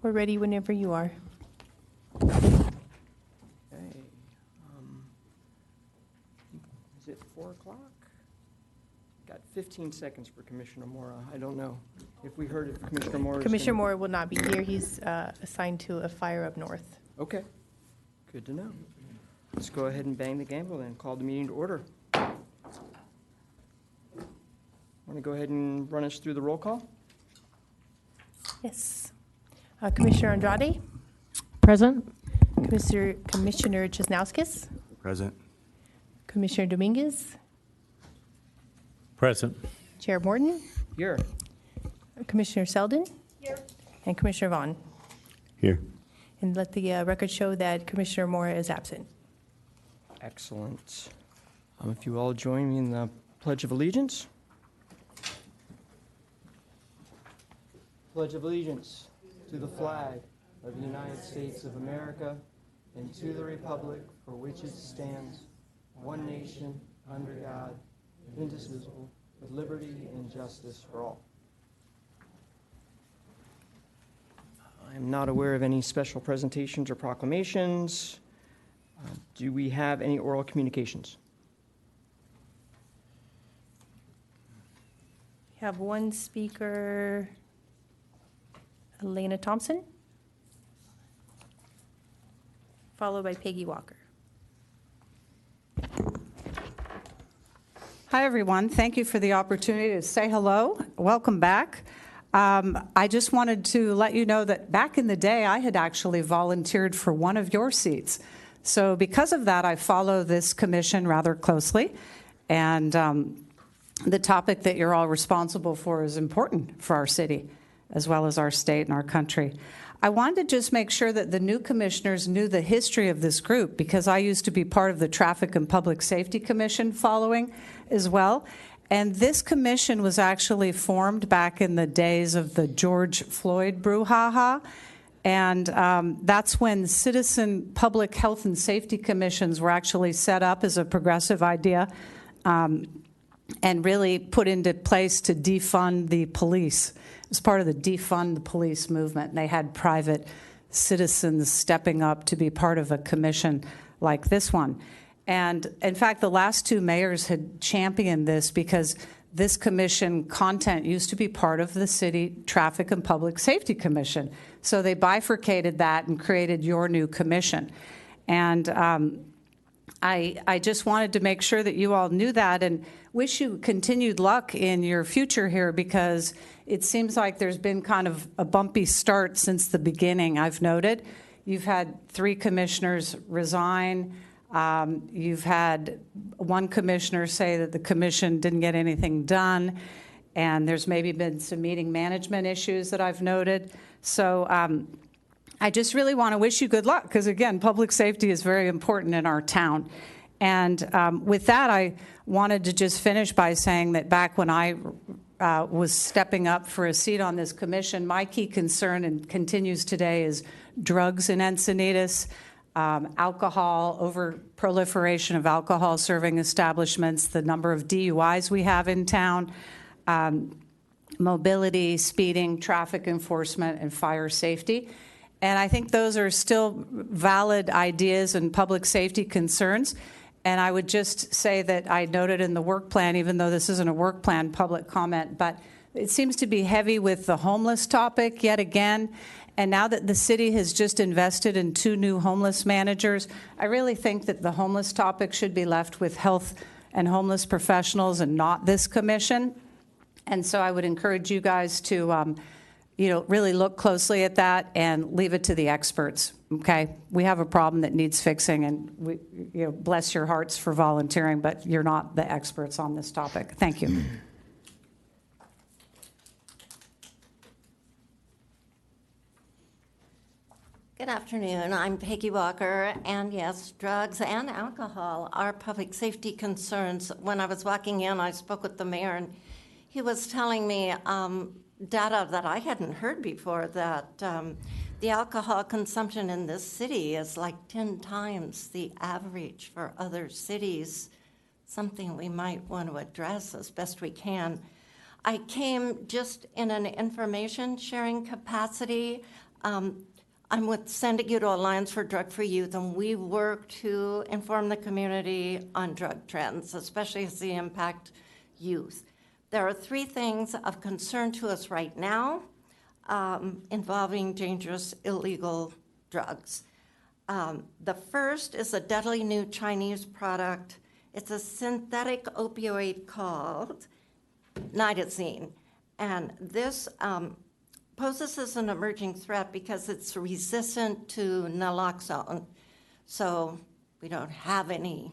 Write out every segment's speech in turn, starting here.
We're ready whenever you are. Okay. Is it 4 o'clock? Got 15 seconds for Commissioner Mora. I don't know if we heard if Commissioner Mora is Commissioner gonna- Moore will not be here. He's assigned to a fire up north. Okay, good to know. Let's go ahead and bang the gavel and call the meeting to order. Want to go ahead and run us through the roll call? Yes. Commissioner Andrade, Present. Commissioner Chesnowskis, Present. Commissioner Dominguez, Present. Chair Morton, Here. Commissioner Selden, and Commissioner Vaughn. Here. And let the record show that Commissioner Moore is absent. Excellent. If you all join me in the Pledge of Allegiance. Pledge of Allegiance to the flag of the United States of America and to the republic for which it stands, one nation, under God, indivisible, with liberty and justice for all. I am not aware of any special presentations or proclamations. Do we have any oral communications? We have one speaker, Elena Thompson, followed by Peggy Walker. Hi, everyone. Thank you for the opportunity to say hello. Welcome back. I just wanted to let you know that back in the day, I had actually volunteered for one of your seats. So because of that, I follow this commission rather closely. And the topic that you're all responsible for is important for our city, as well as our state and our country. I wanted to just make sure that the new commissioners knew the history of this group, because I used to be part of the Traffic and Public Safety Commission following as well. And this commission was actually formed back in the days of the George Floyd brouhaha. And that's when citizen public health and safety commissions were actually set up as a progressive idea and really put into place to defund the police. It was part of the defund the police movement. And they had private citizens stepping up to be part of a commission like this one. And in fact, the last two mayors had championed this because this commission content used to be part of the City Traffic and Public Safety Commission. So they bifurcated that and created your new commission. And I just wanted to make sure that you all knew that and wish you continued luck in your future here, because it seems like there's been kind of a bumpy start since the beginning, I've noted. You've had 3 commissioners resign. You've had one commissioner say that the commission didn't get anything done, and there's maybe been some meeting management issues that I've noted. So I just really want to wish you good luck, because, again, public safety is very important in our town. And with that, I wanted to just finish by saying that back when I was stepping up for a seat on this commission, my key concern, and continues today, is drugs in Encinitas, alcohol, over proliferation of alcohol serving establishments, the number of DUIs we have in town, mobility, speeding, traffic enforcement, and fire safety. And I think those are still valid ideas and public safety concerns. And I would just say that I noted in the work plan, even though this isn't a work plan, public comment, but it seems to be heavy with the homeless topic yet again. And now that the city has just invested in 2 new homeless managers, I really think that the homeless topic should be left with health and homeless professionals and not this commission. And so I would encourage you guys to really look closely at that and leave it to the experts, okay? We have a problem that needs fixing, and we, bless your hearts for volunteering, but you're not the experts on this topic. Thank you. Good afternoon. I'm Peggy Walker, and yes, drugs and alcohol are public safety concerns. When I was walking in, I spoke with the mayor, and he was telling me data that I hadn't heard before, that the alcohol consumption in this city is like 10 times the average for other cities, something we might want to address as best we can. I came just in an information sharing capacity. I'm with San Diego Alliance for Drug-Free Youth, and we work to inform the community on drug trends, especially as they impact youth. There are 3 things of concern to us right now involving dangerous illegal drugs. The first is a deadly new Chinese product. It's a synthetic opioid called nitazeene. And this poses as an emerging threat because it's resistant to naloxone. So we don't have anything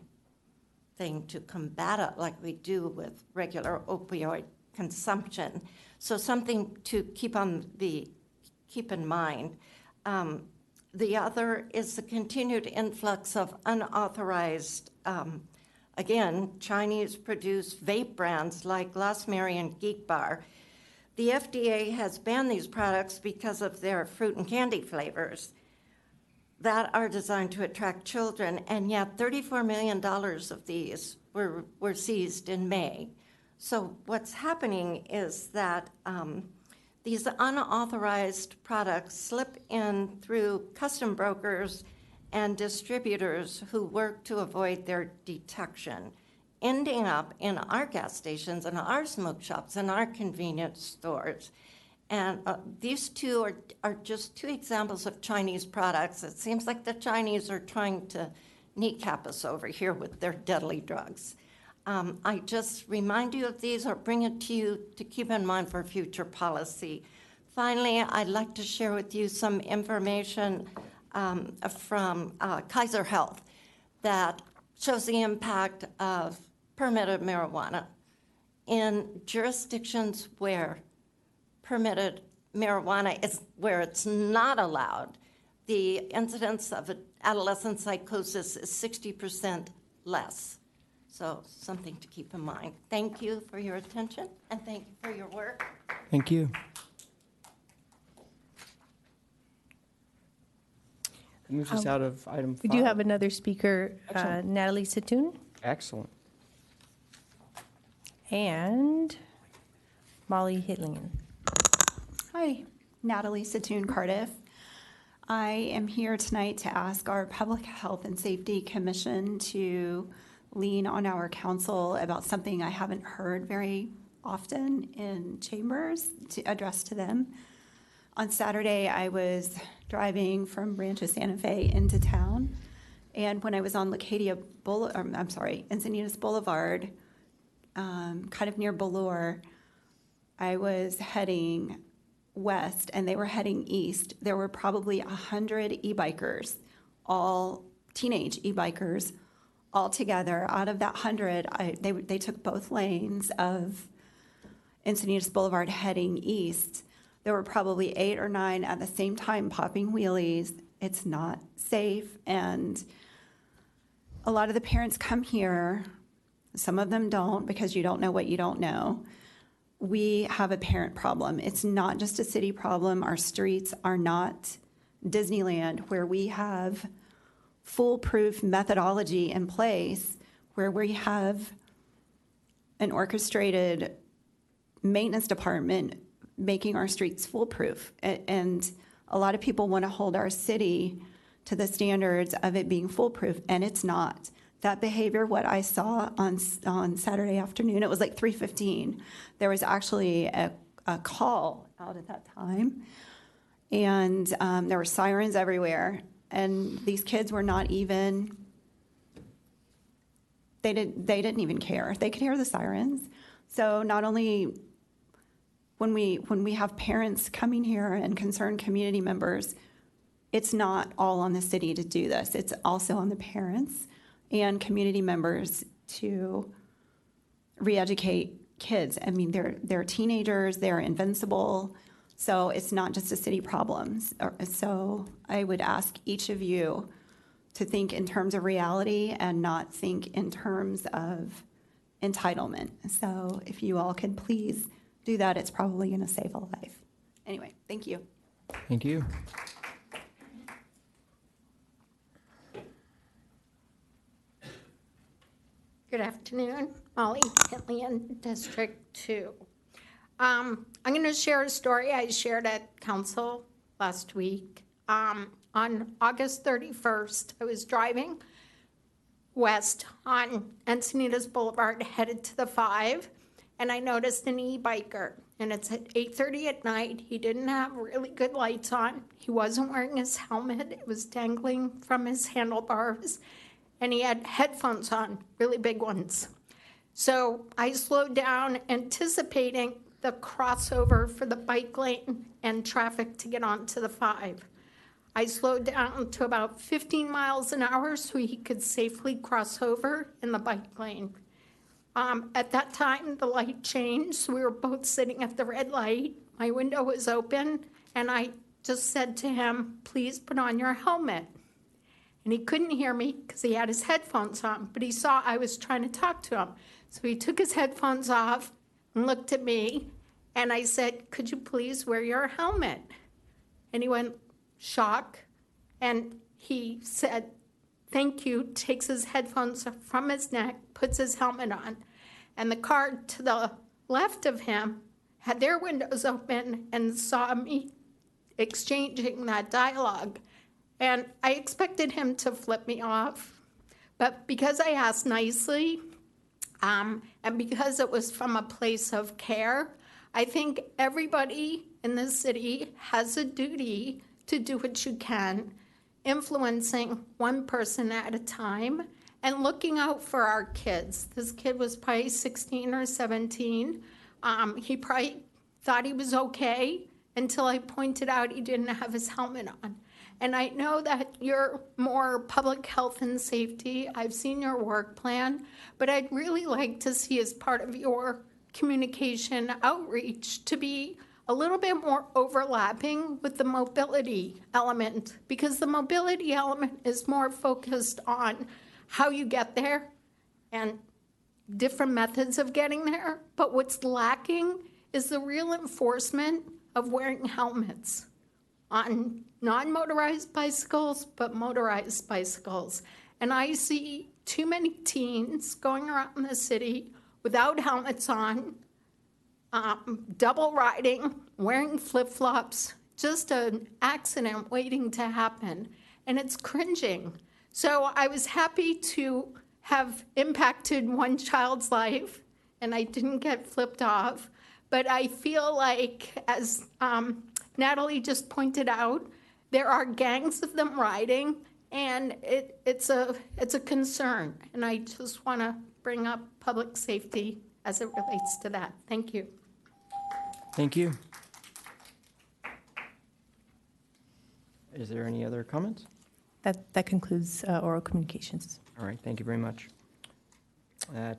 to combat it like we do with regular opioid consumption. So something to keep in mind. The other is the continued influx of unauthorized, again, Chinese-produced vape brands like Lost Mary and Geek Bar. The FDA has banned these products because of their fruit and candy flavors that are designed to attract children, and yet $34 million of these were seized in May. So what's happening is that these unauthorized products slip in through custom brokers and distributors who work to avoid their detection, ending up in our gas stations and our smoke shops and our convenience stores. And these 2 are just 2 examples of Chinese products. It seems like the Chinese are trying to kneecap us over here with their deadly drugs. I just remind you of these or bring it to you to keep in mind for future policy. Finally, I'd like to share with you some information from Kaiser Health that shows the impact of permitted marijuana in jurisdictions where permitted marijuana is where it's not allowed. The incidence of adolescent psychosis is 60% less. So something to keep in mind. Thank you for your attention, and thank you for your work. Thank you. That moves us out of item 5. We do have another speaker, Excellent. Natalie Satoon, Excellent. and Molly Hitlingen. Hi, Natalie Satoon Cardiff. I am here tonight to ask our Public Health and Safety Commission to lean on our council about something I haven't heard very often in chambers to address to them. On Saturday, I was driving from Rancho Santa Fe into town, and when I was on Encinitas Boulevard, kind of near Ballure, I was heading west and they were heading east. There were probably 100 e-bikers, all teenage e-bikers, all together. Out of that 100, they took both lanes of Encinitas Boulevard heading east. There were probably 8 or 9 at the same time popping wheelies. It's not safe, and a lot of the parents come here. Some of them don't, because you don't know what you don't know. We have a parent problem. It's not just a city problem. Our streets are not Disneyland, where we have foolproof methodology in place, where we have an orchestrated maintenance department making our streets foolproof. And a lot of people want to hold our city to the standards of it being foolproof, and it's not. That behavior, what I saw on Saturday afternoon, it was like 3:15. There was actually a call out at that time, and there were sirens everywhere. And these kids were not even, they didn't even care. They could hear the sirens. So not only when we have parents coming here and concerned community members, it's not all on the city to do this. It's also on the parents and community members to re-educate kids. I mean, they're teenagers, they're invincible, so it's not just a city problem. So I would ask each of you to think in terms of reality and not think in terms of entitlement. So if you all can please do that, it's probably going to save a life. Anyway, thank you. Thank you. Good afternoon, Molly Hitlingen, District 2. I'm going to share a story I shared at council last week. On August 31st, I was driving west on Encinitas Boulevard headed to the 5, and I noticed an e-biker. And it's at 8:30 at night. He didn't have really good lights on. He wasn't wearing his helmet. It was dangling from his handlebars. And he had headphones on, really big ones. So I slowed down, anticipating the crossover for the bike lane and traffic to get onto the 5. I slowed down to about 15 miles an hour so he could safely cross over in the bike lane. At that time, the light changed, so we were both sitting at the red light. My window was open, and I just said to him, "Please put on your helmet." And he couldn't hear me because he had his headphones on, but he saw I was trying to talk to him. So he took his headphones off and looked at me, and I said, "Could you please wear your helmet?" And he went, shock, and he said, "Thank you," takes his headphones from his neck, puts his helmet on. And the car to the left of him had their windows open and saw me exchanging that dialogue. And I expected him to flip me off. But because I asked nicely, and because it was from a place of care, I think everybody in this city has a duty to do what you can, influencing one person at a time and looking out for our kids. This kid was probably 16 or 17. He probably thought he was okay until I pointed out he didn't have his helmet on. And I know that you're more public health and safety. I've seen your work plan, but I'd really like to see, as part of your communication outreach, to be a little bit more overlapping with the mobility element, because the mobility element is more focused on how you get there and different methods of getting there. But what's lacking is the real enforcement of wearing helmets on non-motorized bicycles, but motorized bicycles. And I see too many teens going around the city without helmets on, double riding, wearing flip-flops, just an accident waiting to happen. And it's cringing. So I was happy to have impacted one child's life, and I didn't get flipped off. But I feel like, as Natalie just pointed out, there are gangs of them riding, and it's a concern. And I just want to bring up public safety as it relates to that. Thank you. Thank you. Is there any other comments? That concludes oral communications. All right, thank you very much.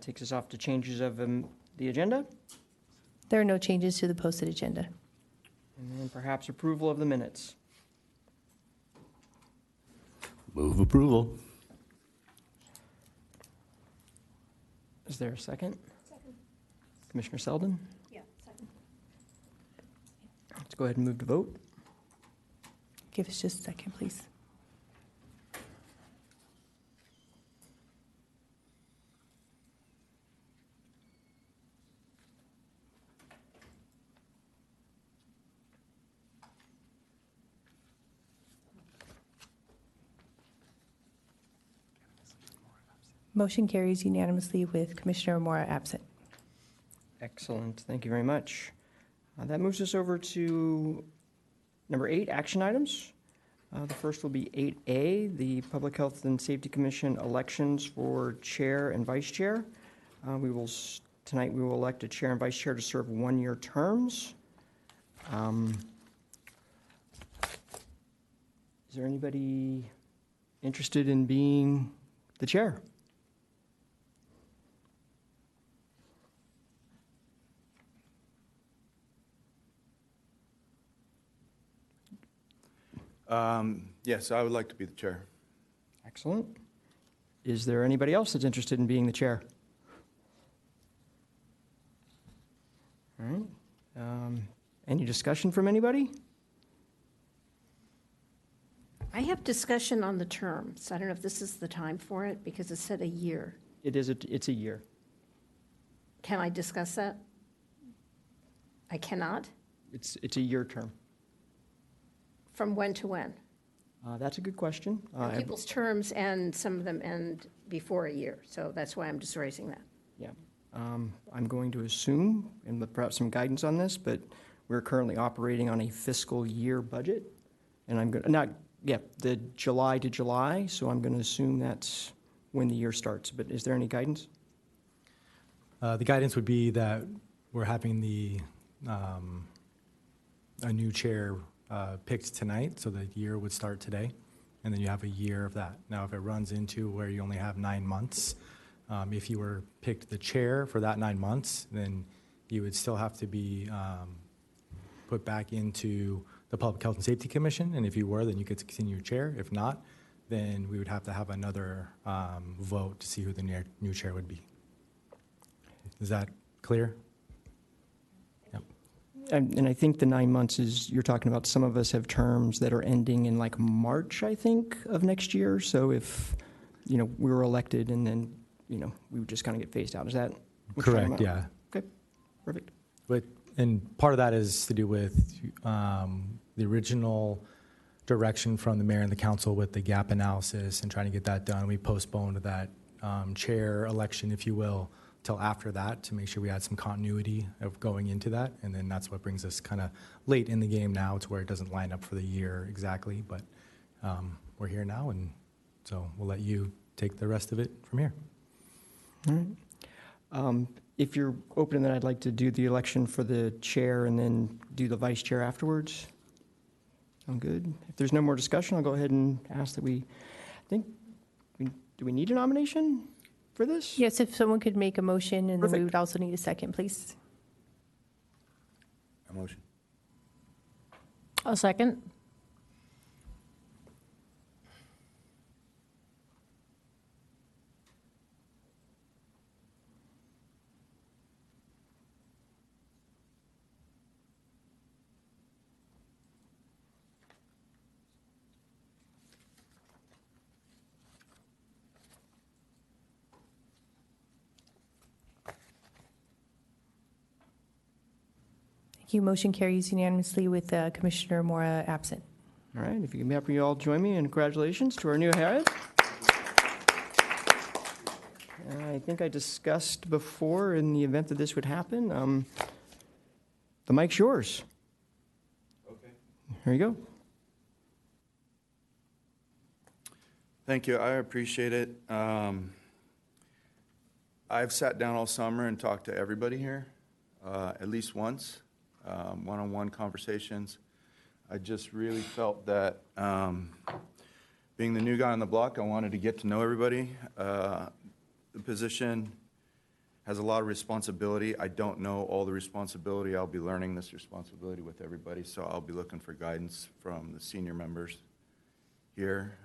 Takes us off to changes of the agenda, There are no changes to the posted agenda. and then perhaps approval of the minutes. Move approval. Is there a second? Second. Commissioner Selden? Yeah, second. Let's go ahead and move to vote. Give us just a second, please. Motion carries unanimously with Commissioner Mora absent. Excellent, thank you very much. That moves us over to number 8, action items. The first will be 8A, the Public Health and Safety Commission elections for chair and vice chair. Tonight we will elect a chair and vice chair to serve one-year terms. Is there anybody interested in being the chair? Yes, I would like to be the chair. Excellent. Is there anybody else that's interested in being the chair? All right. Any discussion from anybody? I have discussion on the terms. I don't know if this is the time for it, because it said a year. It's a year. Can I discuss that? I cannot? It's a year term. From when to when? That's a good question. People's terms end, some of them end before a year, so that's why I'm just raising that. Yeah. I'm going to assume, and with perhaps some guidance on this, but we're currently operating on a fiscal year budget. And I'm going to, the July to July, so I'm going to assume that's when the year starts. But is there any guidance? The guidance would be that we're having a new chair picked tonight, so the year would start today, and then you have a year of that. Now, if it runs into where you only have 9 months, if you were picked the chair for that 9 months, then you would still have to be put back into the Public Health and Safety Commission, and if you were, then you could continue your chair. If not, then we would have to have another vote to see who the new chair would be. Is that clear? Yep. And I think the 9 months is, you're talking about some of us have terms that are ending in like March, I think, of next year. So if, we were elected and then, we would just kind of get phased out. Is that what you're talking Correct, about? yeah. Okay, perfect. And part of that is to do with the original direction from the mayor and the council with the gap analysis and trying to get that done. We postponed that chair election, if you will, till after that to make sure we had some continuity of going into that. And then that's what brings us kind of late in the game now to where it doesn't line up for the year exactly. But we're here now, and so we'll let you take the rest of it from here. All right. If you're open, then I'd like to do the election for the chair and then do the vice chair afterwards. Sound good? If there's no more discussion, I'll go ahead and ask that do we need a nomination for this? Yes, if someone could make a motion, and then we Perfect. would also need a second, please. A motion. A second? Thank you. Motion carries unanimously with Commissioner Mora absent. All right, if you can help you all join me, and congratulations to our new head. I think I discussed before, in the event that this would happen, the mic's yours. Okay. Here you go. Thank you. I appreciate it. I've sat down all summer and talked to everybody here, at least once, one-on-one conversations. I just really felt that being the new guy on the block, I wanted to get to know everybody. The position has a lot of responsibility. I don't know all the responsibility. I'll be learning this responsibility with everybody, so I'll be looking for guidance from the senior members here.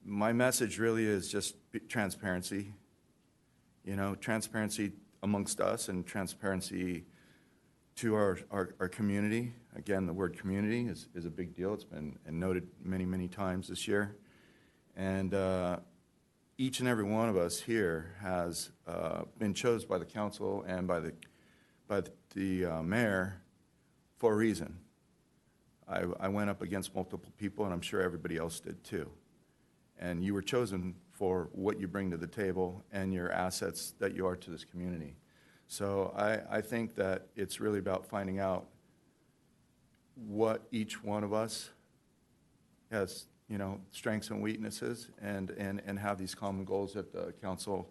My message really is just transparency. Transparency amongst us and transparency to our community. Again, the word community is a big deal. It's been noted many, many times this year. And each and every one of us here has been chosen by the council and by the mayor for a reason. I went up against multiple people, and I'm sure everybody else did too. And you were chosen for what you bring to the table and your assets that you are to this community. So I think that it's really about finding out what each one of us has, strengths and weaknesses, and have these common goals that the council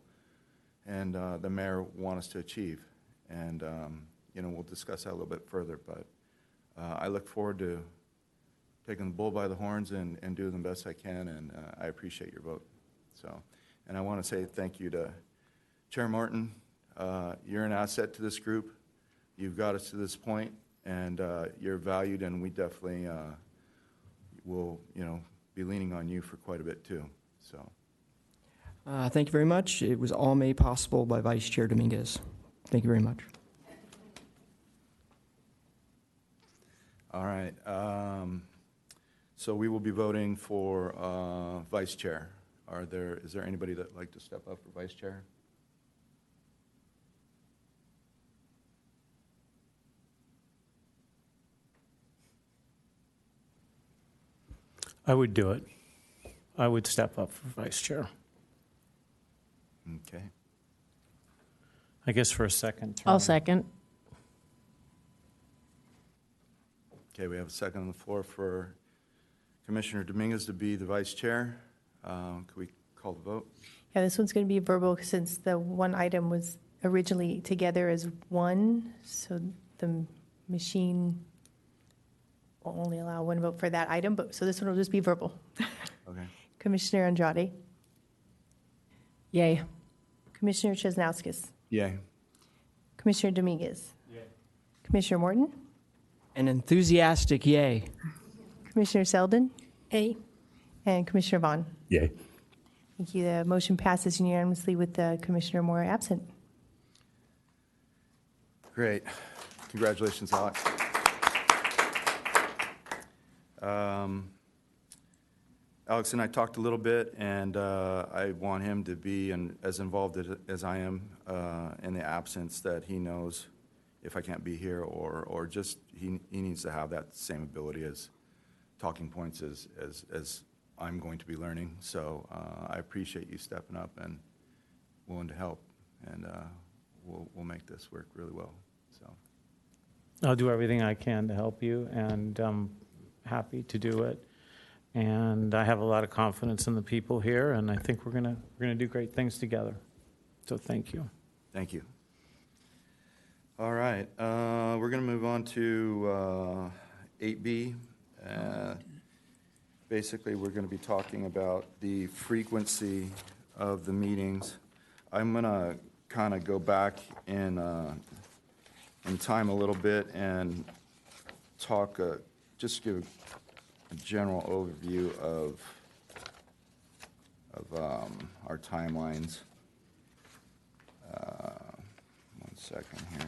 and the mayor want us to achieve. And, we'll discuss that a little bit further, but I look forward to taking the bull by the horns and doing the best I can, and I appreciate your vote. So, and I want to say thank you to Chair Martin. You're an asset to this group. You've got us to this point, and you're valued, and we definitely will, be leaning on you for quite a bit too. So, Thank you very much. It was all made possible by Vice Chair Dominguez. Thank you very much. all right. So we will be voting for vice chair. Is there anybody that'd like to step up for vice chair? I would do it. I would step up for vice chair. Okay. I guess for a second term. I'll second. Okay, we have a second on the floor for Commissioner Dominguez to be the vice chair. Could we call the vote? Yeah, this one's going to be verbal since the one item was originally together as one, so the machine will only allow one vote for that item, but, so this one will just be verbal. Okay. Commissioner Andrade, Yay. Commissioner Chesnowskis, Yay. Commissioner Dominguez, Commissioner Morton, An enthusiastic yay. Commissioner Selden, A. and Commissioner Vaughn. Yay. Thank you. The motion passes unanimously with Commissioner Moore absent. Great. Congratulations, Alex. Alex and I talked a little bit, and I want him to be as involved as I am in the absence, that he knows if I can't be here, or just he needs to have that same ability as talking points as I'm going to be learning. So I appreciate you stepping up and willing to help, and we'll make this work really well. So I'll do everything I can to help you, and I'm happy to do it. And I have a lot of confidence in the people here, and I think we're gonna do great things together. So thank you. thank you. All right, we're going to move on to 8B. Basically, we're going to be talking about the frequency of the meetings. I'm going to kind of go back in time a little bit and talk, just give a general overview of our timelines. One second here.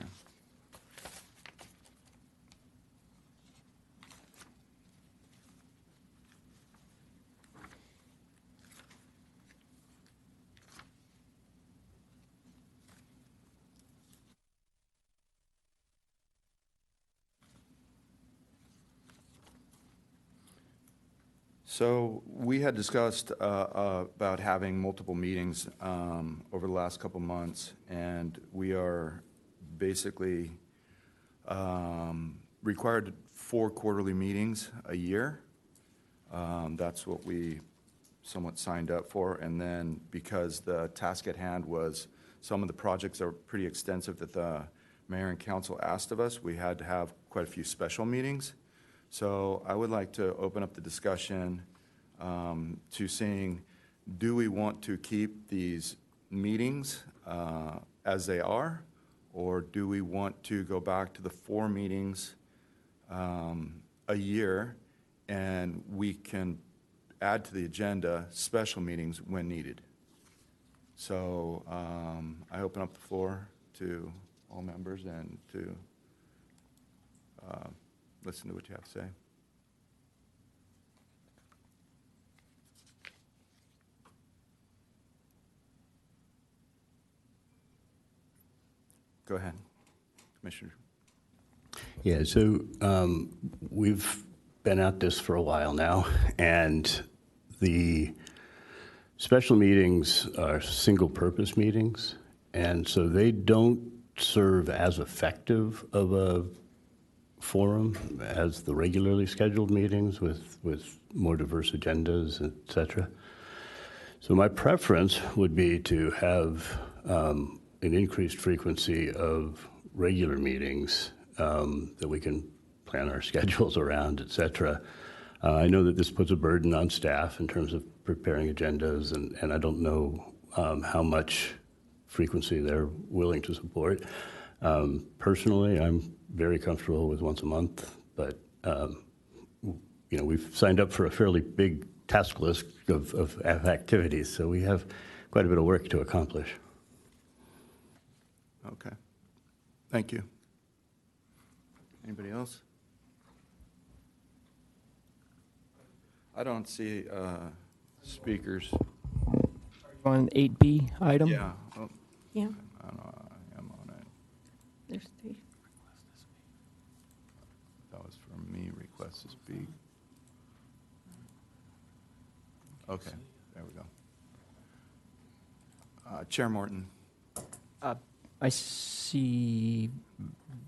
So we had discussed about having multiple meetings over the last couple months, and we are basically required 4 quarterly meetings a year. That's what we somewhat signed up for, and then because the task at hand was some of the projects are pretty extensive that the mayor and council asked of us, we had to have quite a few special meetings. So I would like to open up the discussion to seeing, do we want to keep these meetings as they are, or do we want to go back to the 4 meetings a year, and we can add to the agenda special meetings when needed? So I open up the floor to all members and to listen to what you have to say. Go ahead, Commissioner. Yeah, so we've been at this for a while now, and the special meetings are single-purpose meetings, and so they don't serve as effective of a forum as the regularly scheduled meetings with more diverse agendas, et cetera. So my preference would be to have an increased frequency of regular meetings that we can plan our schedules around, et cetera. I know that this puts a burden on staff in terms of preparing agendas, and I don't know how much frequency they're willing to support. Personally, I'm very comfortable with once a month, but we've signed up for a fairly big task list of activities, so we have quite a bit of work to accomplish. Okay. Thank you. Anybody else? I don't see speakers. On 8B item? Yeah. Oh, Yeah, I'm on it. there's 3. That was from me, request to speak. Okay, there we go. Chair Morton. I see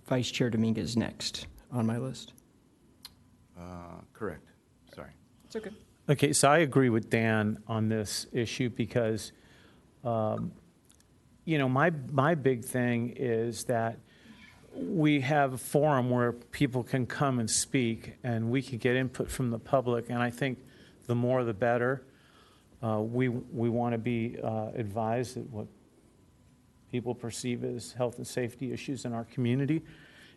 Vice Chair Dominguez next on my list. Correct, sorry. It's okay. Okay, so I agree with Dan on this issue because, you know, my big thing is that we have a forum where people can come and speak and we can get input from the public, and I think the more the better. We want to be advised of what people perceive as health and safety issues in our community,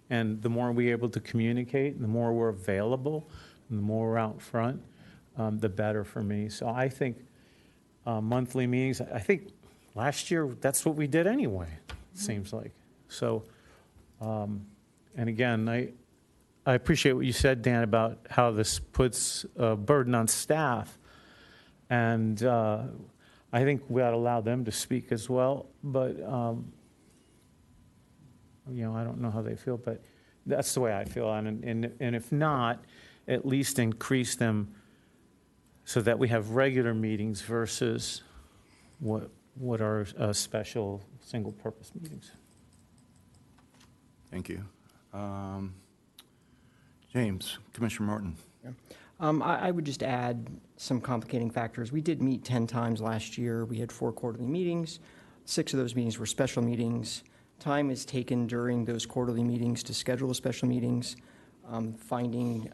and the more we're able to communicate, and the more we're available, and the more we're out front, the better for me. So I think monthly meetings, I think last year that's what we did anyway, it seems like. So, and again, I appreciate what you said, Dan, about how this puts a burden on staff. And I think we ought to allow them to speak as well. But, you know, I don't know how they feel, but that's the way I feel. And if not, at least increase them so that we have regular meetings versus what are special single-purpose meetings. Thank you. James, Commissioner Morton. Yeah. I would just add some complicating factors. We did meet 10 times last year. We had 4 quarterly meetings. 6 of those meetings were special meetings. Time is taken during those quarterly meetings to schedule the special meetings. Finding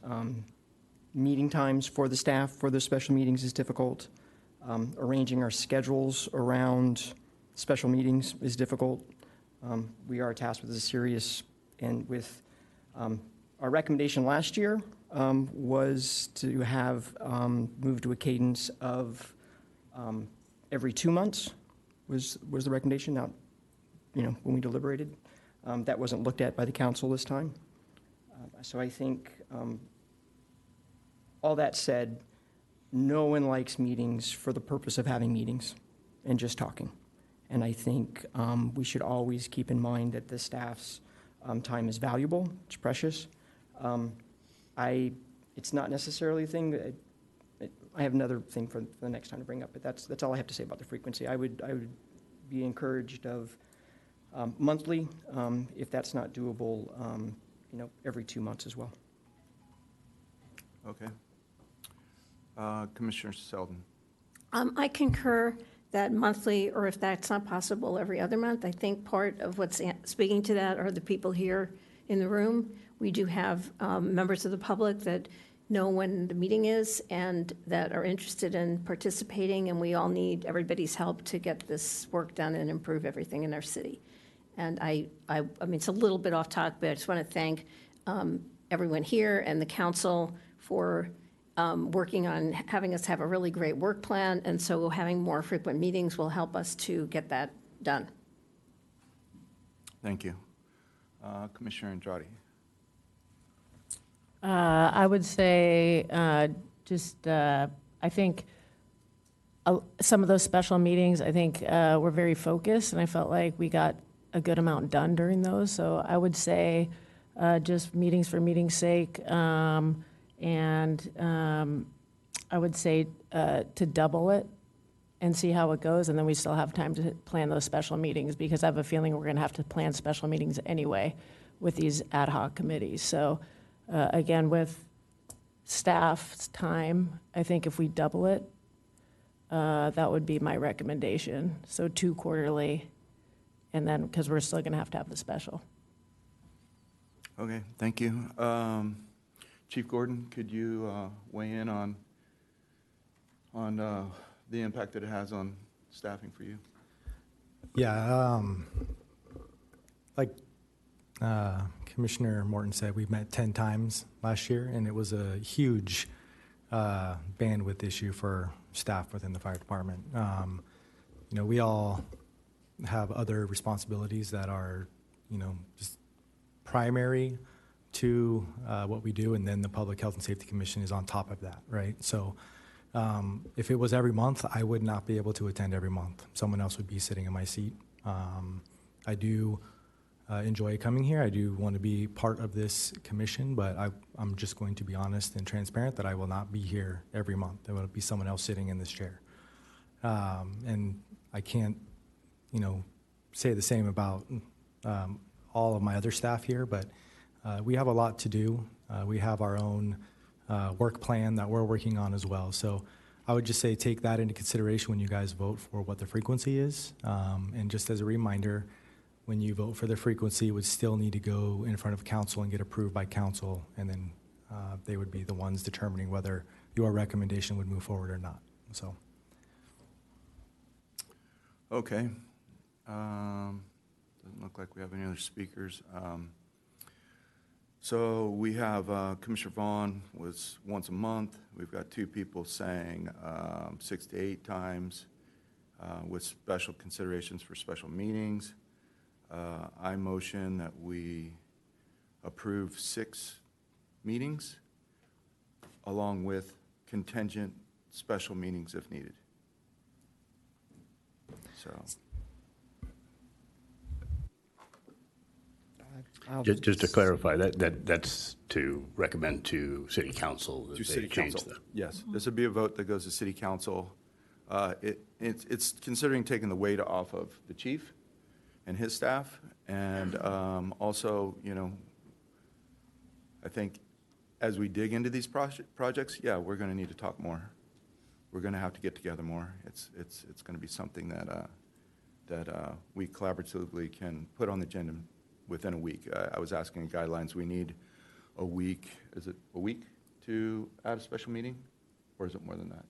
meeting times for the staff for those special meetings is difficult. Arranging our schedules around special meetings is difficult. We are tasked with a serious, and with our recommendation last year was to have moved to a cadence of every 2 months was the recommendation. Now, you know, when we deliberated, that wasn't looked at by the council this time. So I think all that said, no one likes meetings for the purpose of having meetings and just talking. And I think we should always keep in mind that the staff's time is valuable, it's precious. It's not necessarily a thing that, I have another thing for the next time to bring up, but that's all I have to say about the frequency. I would be encouraged of monthly, if that's not doable, you know, every 2 months as well. Okay. Commissioner Selden. I concur that monthly, or if that's not possible, every other month. I think part of what's speaking to that are the people here in the room. We do have members of the public that know when the meeting is and that are interested in participating, and we all need everybody's help to get this work done and improve everything in our city. And I mean, it's a little bit off topic, but I just want to thank everyone here and the council for working on having us have a really great work plan, and so having more frequent meetings will help us to get that done. Thank you. Commissioner Andrade. I would say I think some of those special meetings, I think were very focused, and I felt like we got a good amount done during those. So I would say just meetings for meeting's sake, and I would say to double it and see how it goes, and then we still have time to plan those special meetings, because I have a feeling we're going to have to plan special meetings anyway with these ad hoc committees. So again, with staff's time, I think if we double it, that would be my recommendation. So 2 quarterly, and then, because we're still going to have the special. Okay, thank you. Chief Gordon, could you weigh in on the impact that it has on staffing for you? Yeah, like Commissioner Morton said, we met 10 times last year, and it was a huge bandwidth issue for staff within the fire department. You know, we all have other responsibilities that are, you know, just primary to what we do, and then the Public Health and Safety Commission is on top of that, right? So if it was every month, I would not be able to attend every month. Someone else would be sitting in my seat. I do enjoy coming here. I do want to be part of this commission, but I'm just going to be honest and transparent that I will not be here every month. There will be someone else sitting in this chair. And I can't, say the same about all of my other staff here, but we have a lot to do. We have our own work plan that we're working on as well. So I would just say take that into consideration when you guys vote for what the frequency is. And just as a reminder, when you vote for the frequency, it would still need to go in front of council and get approved by council, and then they would be the ones determining whether your recommendation would move forward or not. So. Okay. Doesn't look like we have any other speakers. So we have Commissioner Vaughn was once a month. We've got 2 people saying 6 to 8 times with special considerations for special meetings. I motion that we approve 6 meetings along with contingent special meetings if needed. So. Just to clarify, that's to recommend to city council that To they city change council, the. yes. This would be a vote that goes to city council. It's considering taking the weight off of the chief and his staff, and also, I think as we dig into these projects, yeah, we're going to need to talk more. We're going to have to get together more. It's going to be something that we collaboratively can put on the agenda within a week. I was asking guidelines. We need a week. Is it a week to add a special meeting, or is it more than that?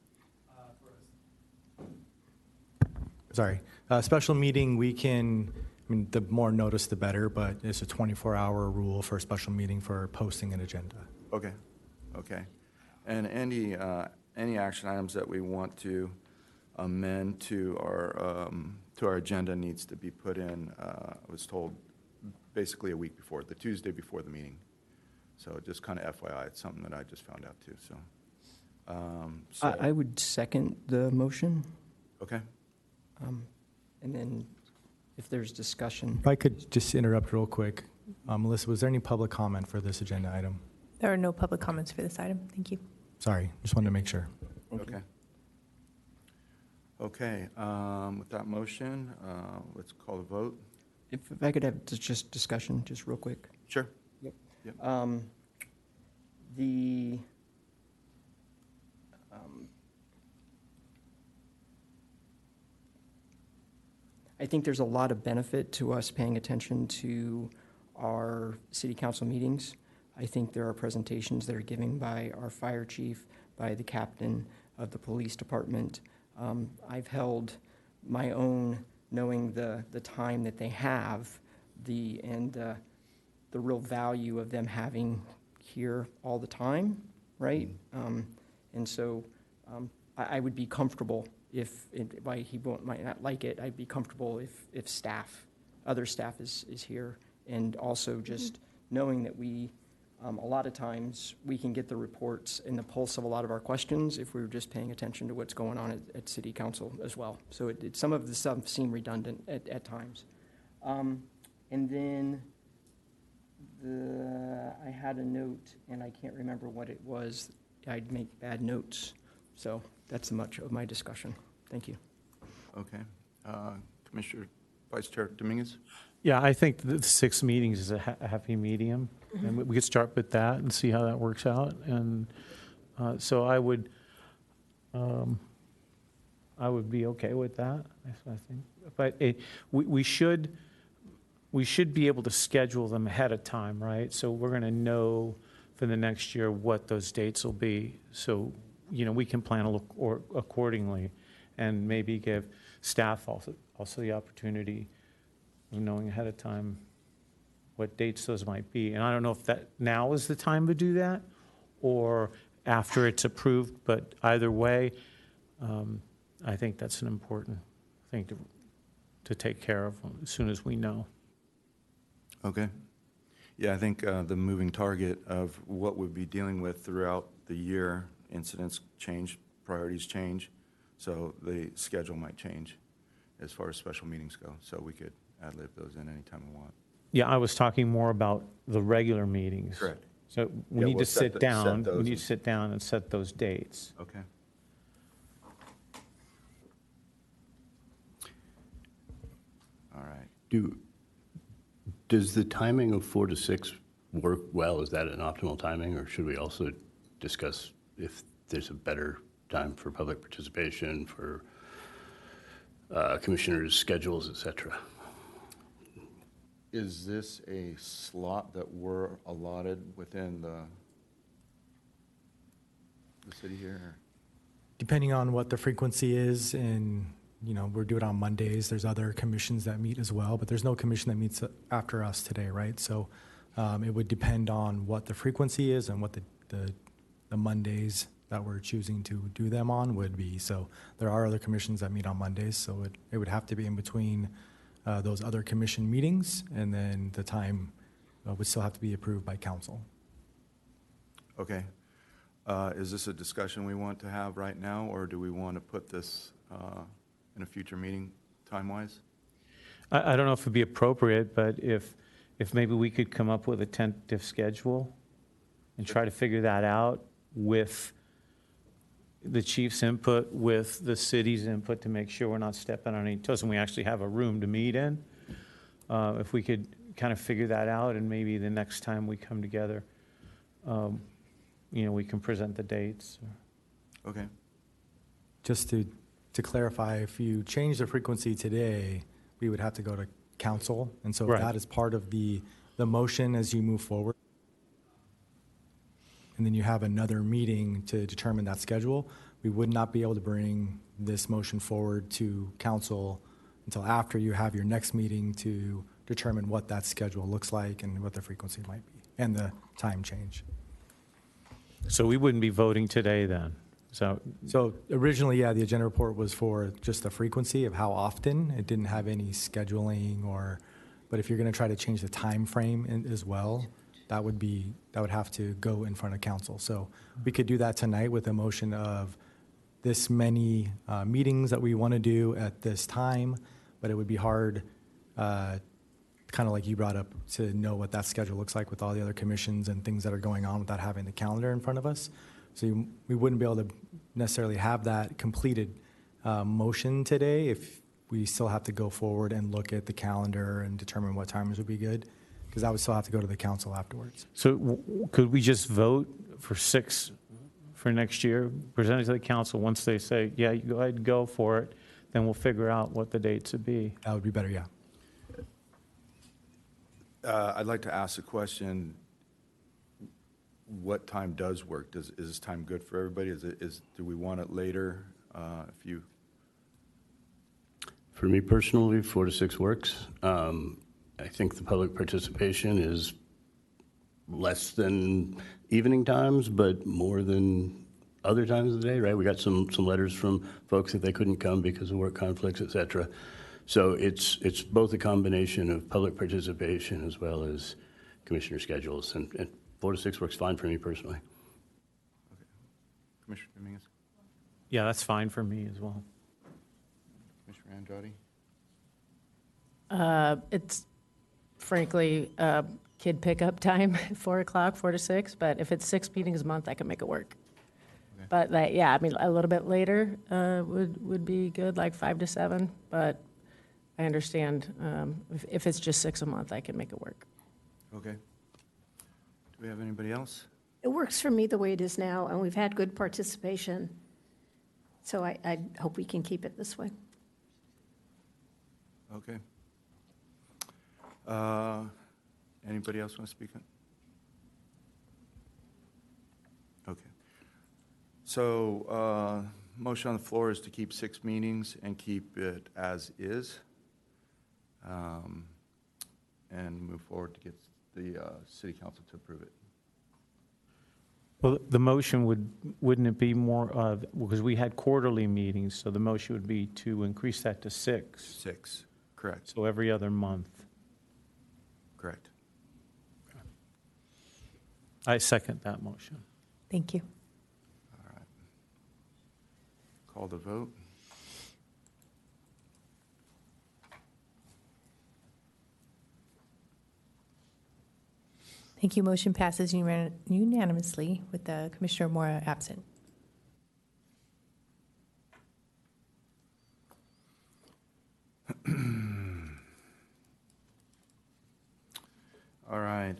Sorry. Special meeting, the more notice, the better, but it's a 24-hour rule for a special meeting for posting an agenda. Okay. And any action items that we want to amend to our agenda needs to be put in, I was told, basically a week before, the Tuesday before the meeting. So just kind of FYI, it's something that I just found out too, so. I would second the motion, Okay. and then if there's discussion. If I could just interrupt real quick. Melissa, was there any public comment for this agenda item? There are no public comments for this item. Thank you. Sorry, just wanted to make sure. Okay. Okay, with that motion, let's call the vote. If I could have just discussion, just real quick. Sure. Yep. Yep. I think there's a lot of benefit to us paying attention to our city council meetings. I think there are presentations that are given by our fire chief, by the captain of the police department. I've held my own, knowing the time that they have, the real value of them having here all the time, right? And so I would be comfortable if he might not like it, I'd be comfortable if staff, other staff is here. And also just knowing that a lot of times we can get the reports and the pulse of a lot of our questions if we were just paying attention to what's going on at city council as well. So some of the stuff seem redundant at times. And then I had a note and I can't remember what it was. I'd make bad notes. So that's much of my discussion. Thank you. Okay. Commissioner Vice Chair Dominguez? Yeah, I think the 6 meetings is a happy medium, and we could start with that and see how that works out. And so I would be okay with that, I think. But we should be able to schedule them ahead of time, right? So we're going to know for the next year what those dates will be. So, we can plan accordingly and maybe give staff also the opportunity of knowing ahead of time what dates those might be. And I don't know if that now is the time to do that or after it's approved, but either way, I think that's an important thing to take care of as soon as we know. Okay. Yeah, I think the moving target of what we'll be dealing with throughout the year, incidents change, priorities change, so the schedule might change as far as special meetings go. So we could ad-lib those in anytime we want. Yeah, I was talking more about the regular meetings. Correct. So we Yeah, need we'll to set sit the- down, set we those need and- to sit down and set those dates. Okay. All right. Does the timing of 4 to 6 work well? Is that an optimal timing, or should we also discuss if there's a better time for public participation, for commissioners' schedules, et cetera? Is this a slot that we're allotted within the city here? or- Depending on what the frequency is, and, we're doing it on Mondays, there's other commissions that meet as well, but there's no commission that meets after us today, right? So it would depend on what the frequency is and what the Mondays that we're choosing to do them on would be. So there are other commissions that meet on Mondays, so it would have to be in between those other commission meetings, and then the time would still have to be approved by council. Okay. Is this a discussion we want to have right now, or do we want to put this in a future meeting, time-wise? I don't know if it'd be appropriate, but if maybe we could come up with a tentative schedule and try to figure that out with the chief's input, with the city's input, to make sure we're not stepping on any toes and we actually have a room to meet in. If we could kind of figure that out, and maybe the next time we come together, we can present the dates. Okay. Just to clarify, if you change the frequency today, we would have to go to council. And so Right. that is part of the motion as you move forward. And then you have another meeting to determine that schedule. We would not be able to bring this motion forward to council until after you have your next meeting to determine what that schedule looks like and what the frequency might be, and the time change. So we wouldn't be voting today then? So originally, the agenda report was for just the frequency of how often. It didn't have any scheduling but if you're going to try to change the time frame as well, that would have to go in front of council. So we could do that tonight with a motion of this many meetings that we want to do at this time, but it would be hard, kind of like you brought up, to know what that schedule looks like with all the other commissions and things that are going on without having the calendar in front of us. So we wouldn't be able to necessarily have that completed motion today if we still have to go forward and look at the calendar and determine what timers would be good, because that would still have to go to the council afterwards. So could we just vote for 6 for next year, present it to the council? Once they say, yeah, you go ahead and go for it, then we'll figure out what the dates would be. That would be better, yeah. I'd like to ask a question. What time does work? Is this time good for everybody? Do we want it later? For me personally, 4 to 6 works. I think the public participation is less than evening times, but more than other times of the day, right? We got some letters from folks that they couldn't come because of work conflicts, et cetera. So it's both a combination of public participation as well as commissioner schedules, and 4 to 6 works fine for me personally. Okay. Commissioner Dominguez? Yeah, that's fine for me as well. Commissioner Andrade? It's frankly kid pickup time, 4 o'clock, 4 to 6, but if it's 6 meetings a month, I can make it work. Okay. But a little bit later would be good, like 5 to 7, but I understand if it's just 6 a month, I can make it work. Okay. Do we have anybody else? It works for me the way it is now, and we've had good participation. So I hope we can keep it this way. Okay. Anybody else want to speak on? Okay. So, motion on the floor is to keep 6 meetings and keep it as is, and move forward to get the city council to approve it. Well, the motion wouldn't it be more of, because we had quarterly meetings, so the motion would be to increase that to 6. 6, correct, So every other month. correct. I second that motion. Thank you. All right. Call the vote. Thank you. Motion passes unanimously with Commissioner Mora absent. All right,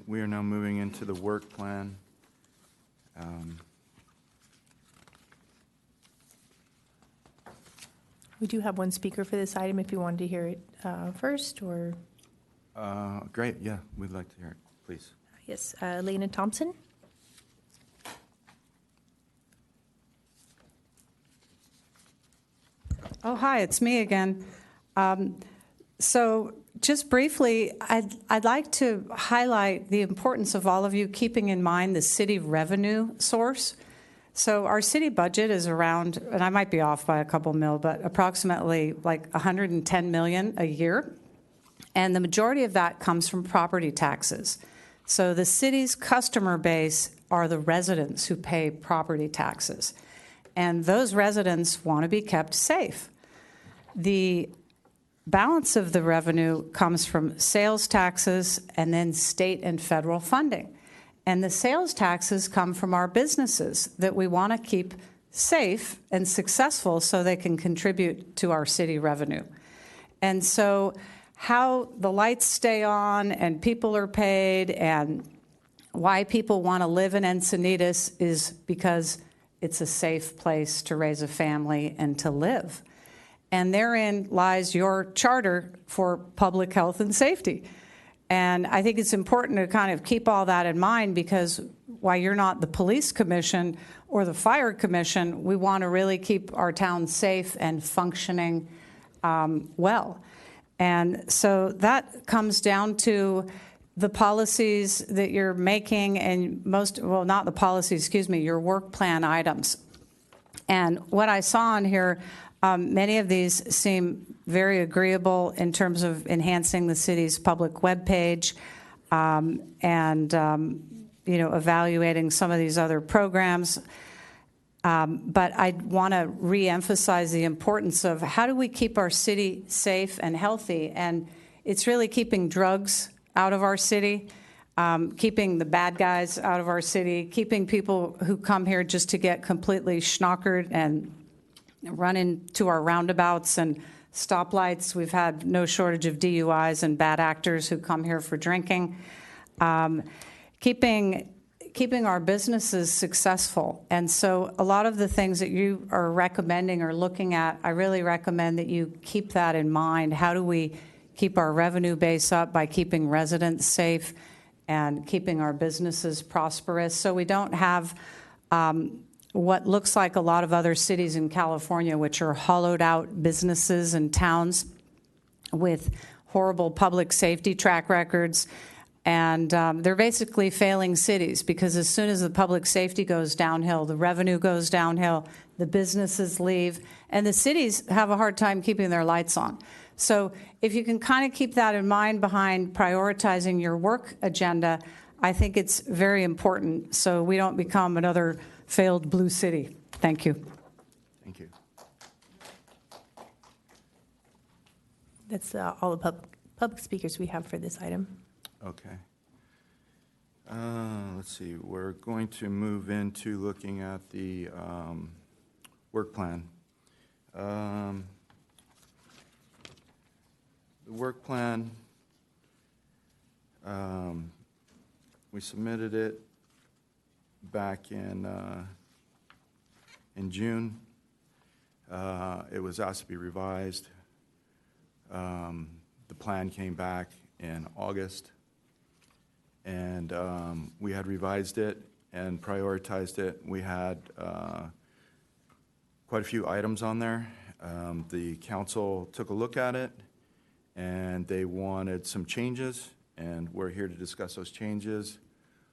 we are now moving into the work plan. We do have one speaker for this item if you wanted to hear it first, or Great, yeah, we'd like to hear it, please. yes, Lena Thompson. Oh, hi, it's me again. So just briefly, I'd like to highlight the importance of all of you keeping in mind the city revenue source. So our city budget is around, and I might be off by a couple mil, but approximately like 110 million a year. And the majority of that comes from property taxes. So the city's customer base are the residents who pay property taxes. And those residents want to be kept safe. The balance of the revenue comes from sales taxes and then state and federal funding. And the sales taxes come from our businesses that we want to keep safe and successful so they can contribute to our city revenue. And so how the lights stay on and people are paid and why people want to live in Encinitas is because it's a safe place to raise a family and to live. And therein lies your charter for public health and safety. And I think it's important to kind of keep all that in mind because while you're not the police commission or the fire commission, we want to really keep our town safe and functioning well. And so that comes down to the policies that you're making and not the policies, excuse me, your work plan items. And what I saw on here, many of these seem very agreeable in terms of enhancing the city's public webpage and evaluating some of these other programs. But I want to reemphasize the importance of how do we keep our city safe and healthy? And it's really keeping drugs out of our city, keeping the bad guys out of our city, keeping people who come here just to get completely schnockered and run into our roundabouts and stoplights. We've had no shortage of DUIs and bad actors who come here for drinking. Keeping our businesses successful. And so a lot of the things that you are recommending or looking at, I really recommend that you keep that in mind. How do we keep our revenue base up by keeping residents safe and keeping our businesses prosperous so we don't have what looks like a lot of other cities in California, which are hollowed out businesses and towns with horrible public safety track records. And they're basically failing cities because as soon as the public safety goes downhill, the revenue goes downhill, the businesses leave, and the cities have a hard time keeping their lights on. So if you can kind of keep that in mind behind prioritizing your work agenda, I think it's very important so we don't become another failed blue city. Thank you. Thank you. That's all the public speakers we have for this item. Okay. Let's see, we're going to move into looking at the work plan. The work plan, we submitted it back in June. It was asked to be revised. The plan came back in August. And we had revised it and prioritized it. We had quite a few items on there. The council took a look at it, and they wanted some changes, and we're here to discuss those changes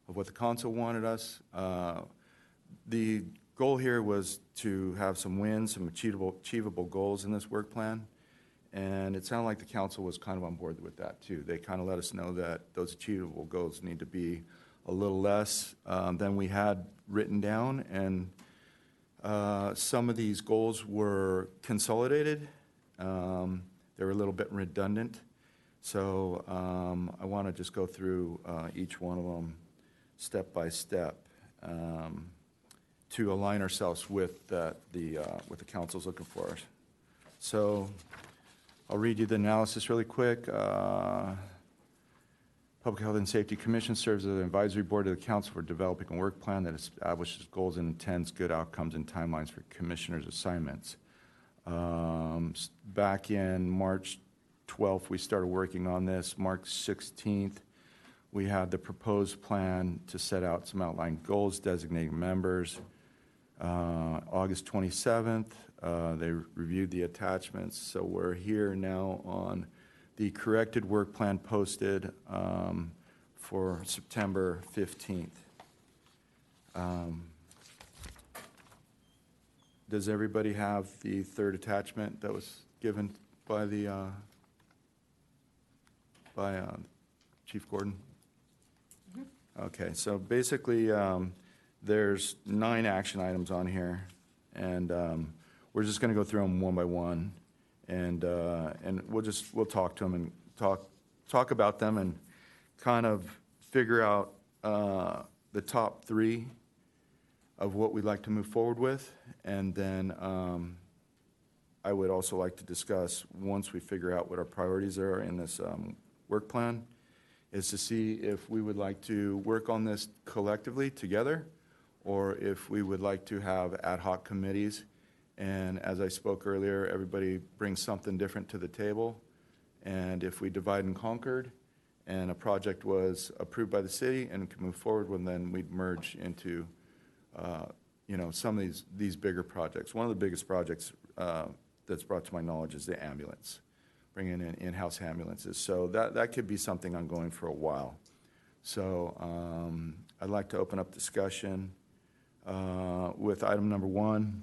of what the council wanted us. The goal here was to have some wins, some achievable goals in this work plan. And it sounded like the council was kind of on board with that, too. They kind of let us know that those achievable goals need to be a little less than we had written down. And some of these goals were consolidated. They were a little bit redundant. So I want to just go through each one of them step by step to align ourselves with what the council's looking for. So I'll read you the analysis really quick. Public Health and Safety Commission serves as an advisory board to the council for developing a work plan that establishes goals and intends good outcomes and timelines for commissioners' assignments. Back in March 12th, we started working on this. March 16th, we had the proposed plan to set out some outlined goals, designating members. August 27th, they reviewed the attachments. So we're here now on the corrected work plan posted for September 15th. Does everybody have the third attachment that was given by Chief Gordon? Okay, so basically there's 9 action items on here, and we're just going to go through them one by one. And we'll talk to them and talk about them and kind of figure out the top 3 of what we'd like to move forward with, and then I would also like to discuss, once we figure out what our priorities are in this work plan, is to see if we would like to work on this collectively together, or if we would like to have ad hoc committees. And as I spoke earlier, everybody brings something different to the table. And if we divide and conquered, and a project was approved by the city and can move forward, well, then we'd merge into, some of these bigger projects. One of the biggest projects that's brought to my knowledge is the ambulance, bringing in in-house ambulances. So that could be something ongoing for a while. So I'd like to open up discussion with item number 1.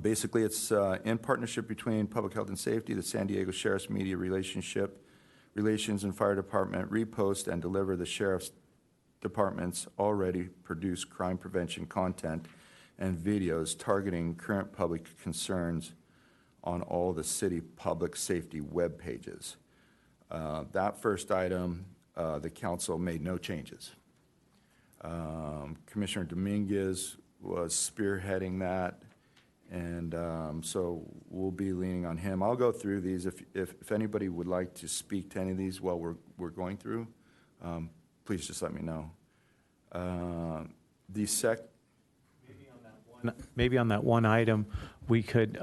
Basically, it's in partnership between Public Health and Safety, the San Diego Sheriff's Media Relations and Fire Department, repost and deliver the Sheriff's Department's already produced crime prevention content and videos targeting current public concerns on all the city public safety web pages. That first item, the council made no changes. Commissioner Dominguez was spearheading that. And so we'll be leaning on him. I'll go through these. If anybody would like to speak to any of these while we're going through, please just let me know. Maybe on that one item, we could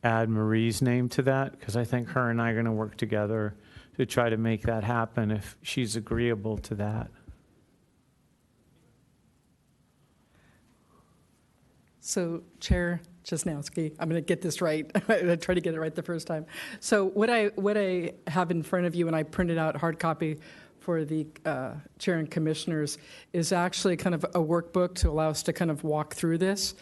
add Marie's name to that, because I think her and I are going to work together to try to make that happen if she's agreeable to that. So, Chair Chesnowski, I'm going to get this right. I tried to get it right the first time. So what I have in front of you, and I printed out hard copy for the Chair and Commissioners, is actually kind of a workbook to allow us to kind of walk through this.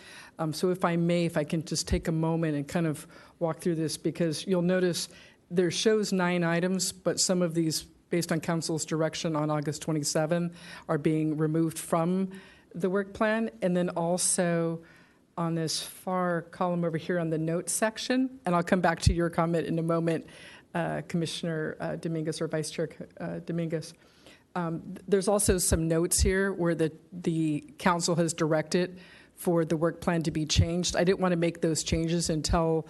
So if I can just take a moment and kind of walk through this, because you'll notice there shows 9 items, but some of these, based on Council's direction on August 27, are being removed from the work plan. And then also on this far column over here on the notes section, and I'll come back to your comment in a moment, Commissioner Dominguez or Vice Chair Dominguez. There's also some notes here where the council has directed for the work plan to be changed. I didn't want to make those changes until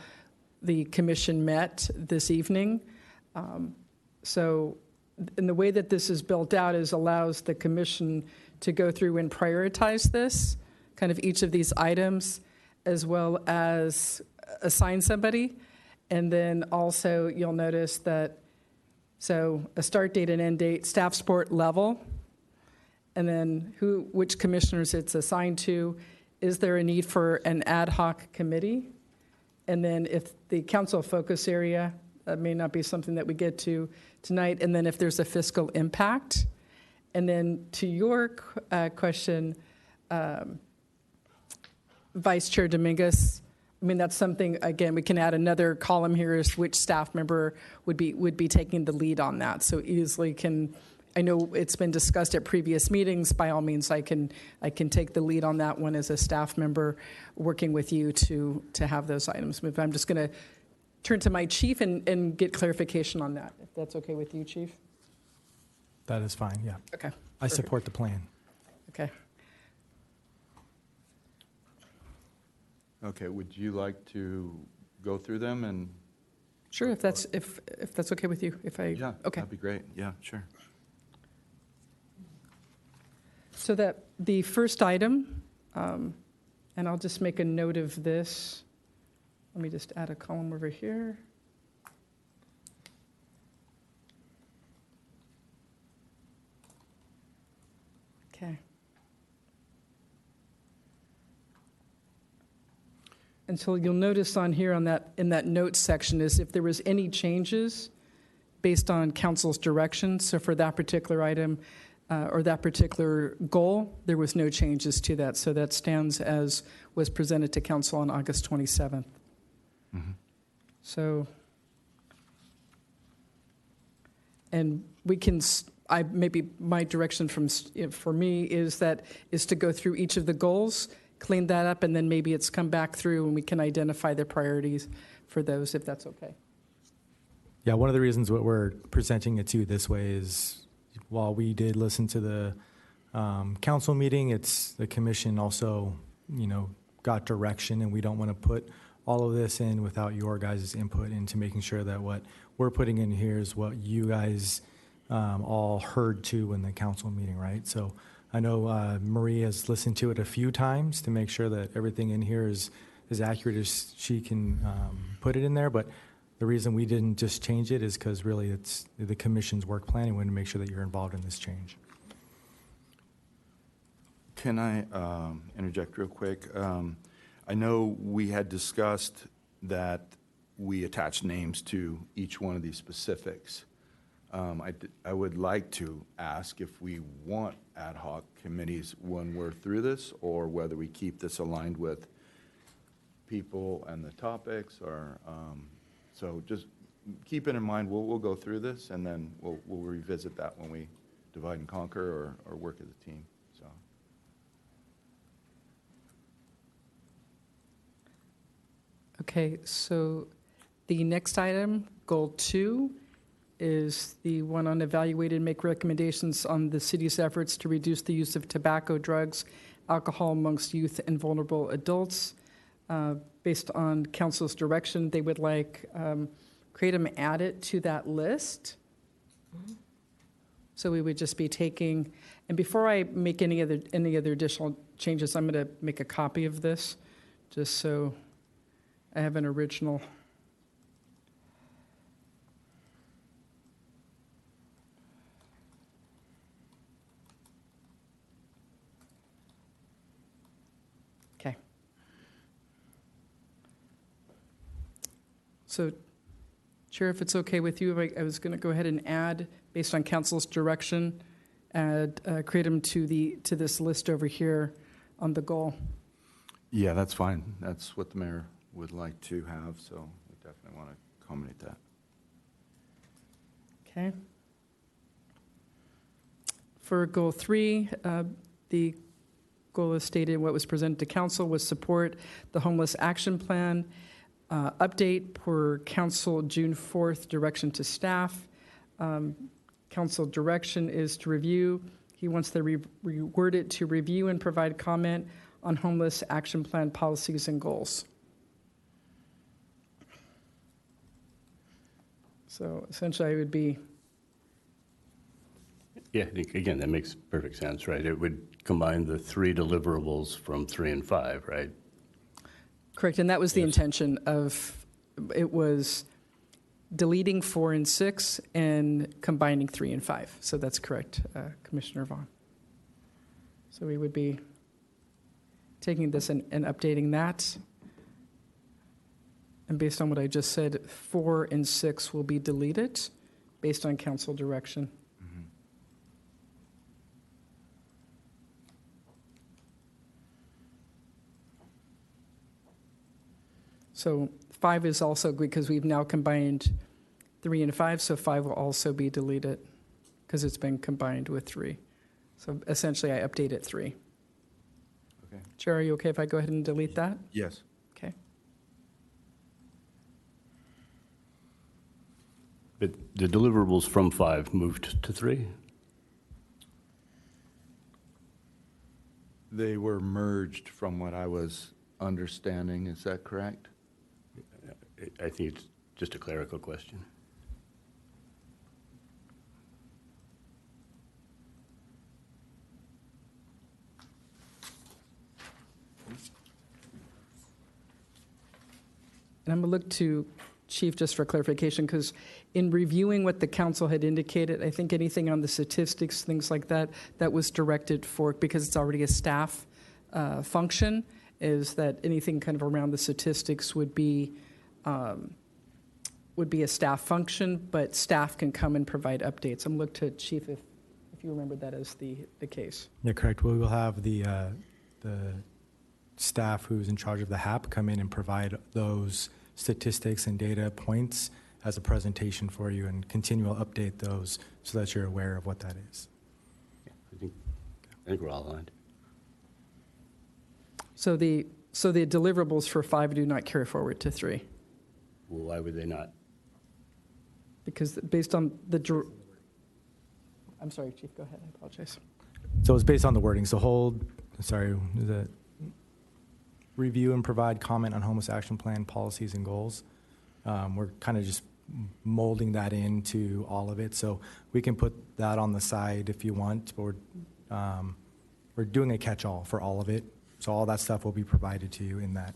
the commission met this evening. So in the way that this is built out is allows the commission to go through and prioritize this, kind of each of these items, as well as assign somebody. And then also you'll notice that, so a start date and end date, staff support level, and then which commissioners it's assigned to. Is there a need for an ad hoc committee? And then if the council focus area, that may not be something that we get to tonight, and then if there's a fiscal impact. And then to your question, Vice Chair Dominguez, I mean, that's something, again, we can add another column here is which staff member would be taking the lead on that. So easily I know it's been discussed at previous meetings. By all means, I can take the lead on that one as a staff member working with you to have those items moved. I'm just going to turn to my chief and get clarification on that, if that's okay with you, chief? That is fine, yeah. Okay. I support the plan. Okay. Okay, would you like to go through them and? Sure, if that's okay with you, if I, Yeah, okay. that'd be great. Yeah, sure. So that the first item, and I'll just make a note of this. Let me just add a column over here. Okay. And so you'll notice on here in that notes section is if there was any changes based on council's direction. So for that particular item or that particular goal, there was no changes to that. So that stands as was presented to council on August 27th. Mm-hmm. So, and we can, maybe my direction for me is to go through each of the goals, clean that up, and then maybe it's come back through and we can identify the priorities for those, if that's okay. Yeah, one of the reasons what we're presenting it to you this way is while we did listen to the council meeting, it's the commission also, got direction, and we don't want to put all of this in without your guys' input into making sure that what we're putting in here is what you guys all heard to in the council meeting, right? So I know Marie has listened to it a few times to make sure that everything in here is as accurate as she can put it in there, but the reason we didn't just change it is because really it's the commission's work plan, and we want to make sure that you're involved in this change. Can I interject real quick? I know we had discussed that we attach names to each one of these specifics. I would like to ask if we want ad hoc committees when we're through this, or whether we keep this aligned with people and the topics, or so just keep it in mind. We'll go through this, and then we'll revisit that when we divide and conquer or work as a team. So. Okay, so the next item, goal 2, is the one on evaluate and make recommendations on the city's efforts to reduce the use of tobacco, drugs, alcohol amongst youth and vulnerable adults. Based on council's direction, they would like Kratom added to that list. So we would just be taking, and before I make any other additional changes, I'm going to make a copy of this, just so I have an original. Okay. So, Chair, if it's okay with you, I was going to go ahead and add, based on council's direction, add Kratom to this list over here on the goal. Yeah, that's fine. That's what the mayor would like to have, so we definitely want to accommodate that. Okay. For goal 3, the goal as stated in what was presented to council was support the homeless action plan. Update per council June 4th direction to staff. Council direction is to review. He wants to reword it to review and provide comment on homeless action plan policies and goals. So essentially, I would be. Yeah, again, that makes perfect sense, right? It would combine the 3 deliverables from 3 and 5, right? Correct, and that was the intention of, it was deleting 4 and 6 and combining 3 and 5. So that's correct, Commissioner Vaughn. So we would be taking this and updating that. And based on what I just said, 4 and 6 will be deleted based on council direction. Mm-hmm. So 5 is also good because we've now combined 3 and 5, so 5 will also be deleted because it's been combined with 3. So essentially, I updated 3. Okay. Chair, are you okay if I go ahead and delete that? Yes. Okay. But the deliverables from 5 moved to 3? They were merged from what I was understanding, is that correct? I think it's just a clerical question. And I'm going to look to Chief just for clarification, because in reviewing what the council had indicated, I think anything on the statistics, things like that, that was directed for, because it's already a staff function, is that anything kind of around the statistics would be a staff function, but staff can come and provide updates. I'm going to look to Chief if you remember that as the case. Yeah, correct. We will have the staff who's in charge of the HAP come in and provide those statistics and data points as a presentation for you and continual update those so that you're aware of what that is. Yeah, I think we're all aligned. So the deliverables for 5 do not carry forward to 3, Well, why would they not? because based on the. I'm sorry, Chief. Go ahead. I apologize. So it's based on the wording. So the review and provide comment on homeless action plan policies and goals. We're kind of just molding that into all of it. So we can put that on the side if you want, but we're doing a catch-all for all of it. So all that stuff will be provided to you in that.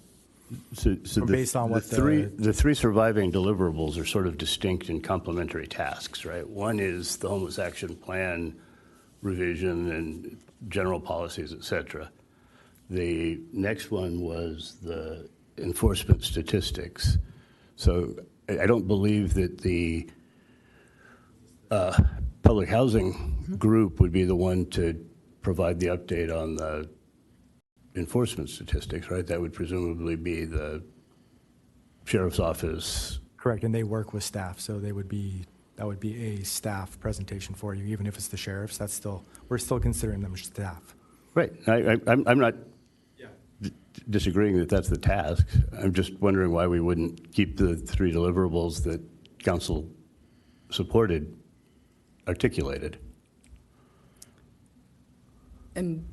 So based on what the three surviving deliverables are sort of distinct and complementary tasks, right? One is the homeless action plan revision and general policies, et cetera. The next one was the enforcement statistics. So I don't believe that the public housing group would be the one to provide the update on the enforcement statistics, right? That would presumably be the sheriff's office. Correct, and they work with staff, so that would be a staff presentation for you, even if it's the sheriff's. We're still considering them staff. Right. I'm not disagreeing that that's the task. I'm just wondering why we wouldn't keep the 3 deliverables that council supported articulated. And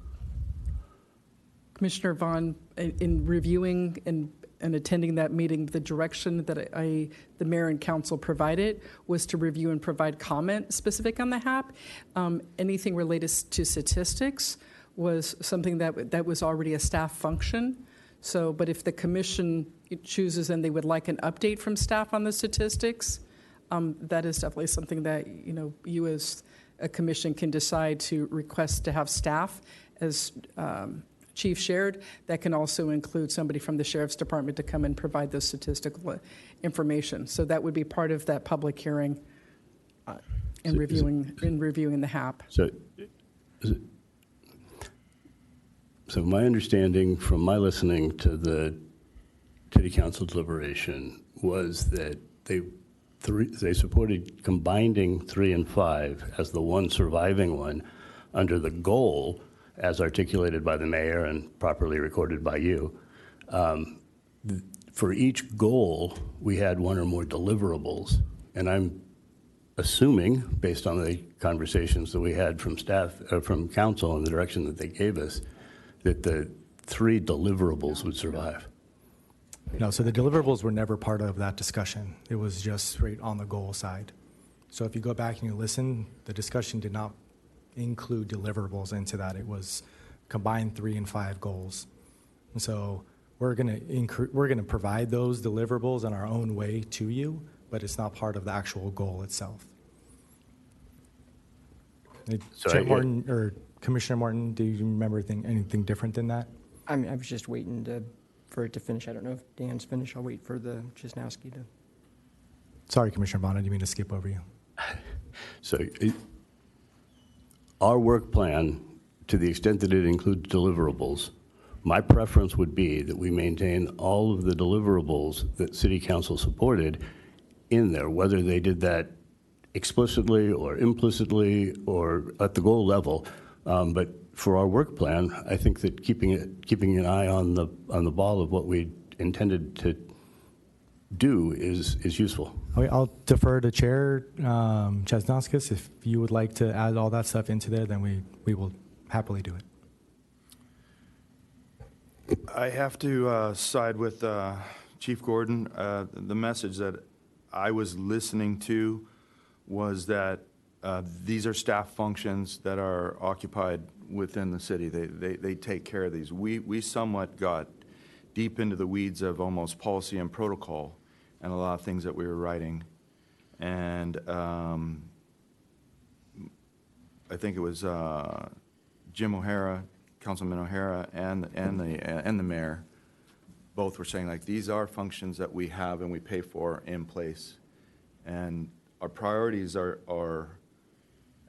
Commissioner Vaughn, in reviewing and attending that meeting, the direction that the mayor and council provided was to review and provide comment specific on the HAP. Anything related to statistics was something that was already a staff function. So, but if the commission chooses and they would like an update from staff on the statistics, that is definitely something that you as a commission can decide to request to have staff, as Chief shared. That can also include somebody from the Sheriff's Department to come and provide those statistical information. So that would be part of that public hearing in reviewing the HAP. So my understanding from my listening to the city council deliberation was that they supported combining 3 and 5 as the one surviving one under the goal, as articulated by the mayor and properly recorded by you. For each goal, we had 1 or more deliverables, and I'm assuming, based on the conversations that we had from staff, from council and the direction that they gave us, that the 3 deliverables would survive. No, so the deliverables were never part of that discussion. It was just right on the goal side. So if you go back and you listen, the discussion did not include deliverables into that. It was combined 3 and 5 goals. And so we're gonna provide those deliverables in our own way to you, but it's not part of the actual goal itself. So Chair Martin or Commissioner Martin, do you remember anything different than that? I was just waiting for it to finish. I don't know if Dan's finished. I'll wait for the Chesnowski to. Sorry, Commissioner Bond, I didn't mean to skip over you. So our work plan, to the extent that it includes deliverables, my preference would be that we maintain all of the deliverables that City Council supported in there, whether they did that explicitly or implicitly or at the goal level. But for our work plan, I think that keeping an eye on the ball of what we intended to do is useful. Okay, I'll defer to Chair Chesnowskis. If you would like to add all that stuff into there, then we will happily do it. I have to side with Chief Gordon. The message that I was listening to was that these are staff functions that are occupied within the city. They take care of these. We somewhat got deep into the weeds of almost policy and protocol and a lot of things that we were writing. And I think it was Jim O'Hara, Councilman O'Hara, and the mayor both were saying, like, these are functions that we have and we pay for in place. And our priorities are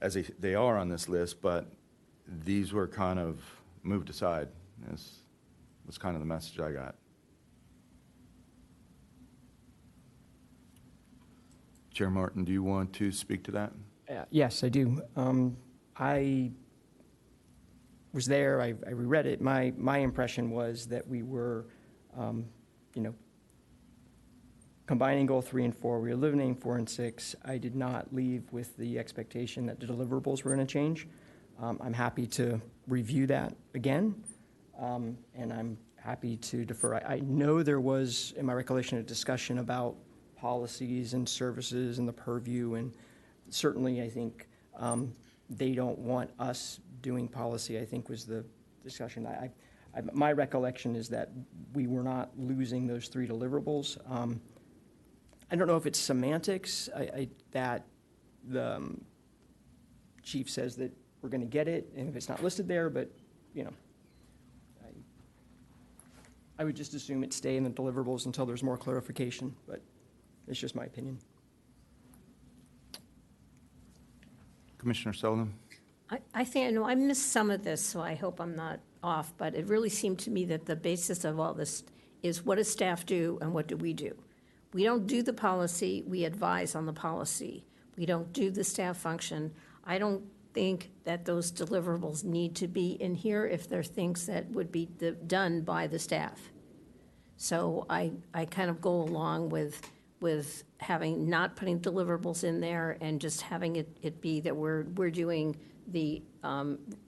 as they are on this list, but these were kind of moved aside. This was kind of the message I got. Chair Martin, do you want to speak to that? Yes, I do. I was there, I reread it. My impression was that we were, combining goal 3 and 4. We were eliminating 4 and 6. I did not leave with the expectation that the deliverables were going to change. I'm happy to review that again, and I'm happy to defer. I know there was, in my recollection, a discussion about policies and services and the purview, and certainly I think they don't want us doing policy, I think was the discussion. My recollection is that we were not losing those 3 deliverables. I don't know if it's semantics, that the chief says that we're going to get it, and if it's not listed there, but, I would just assume it stay in the deliverables until there's more clarification, but it's just my opinion. Commissioner Sullivan? I think, I missed some of this, so I hope I'm not off, but it really seemed to me that the basis of all this is what does staff do and what do we do? We don't do the policy, we advise on the policy. We don't do the staff function. I don't think that those deliverables need to be in here if there are things that would be done by the staff. So I kind of go along with having, not putting deliverables in there and just having it be that we're doing the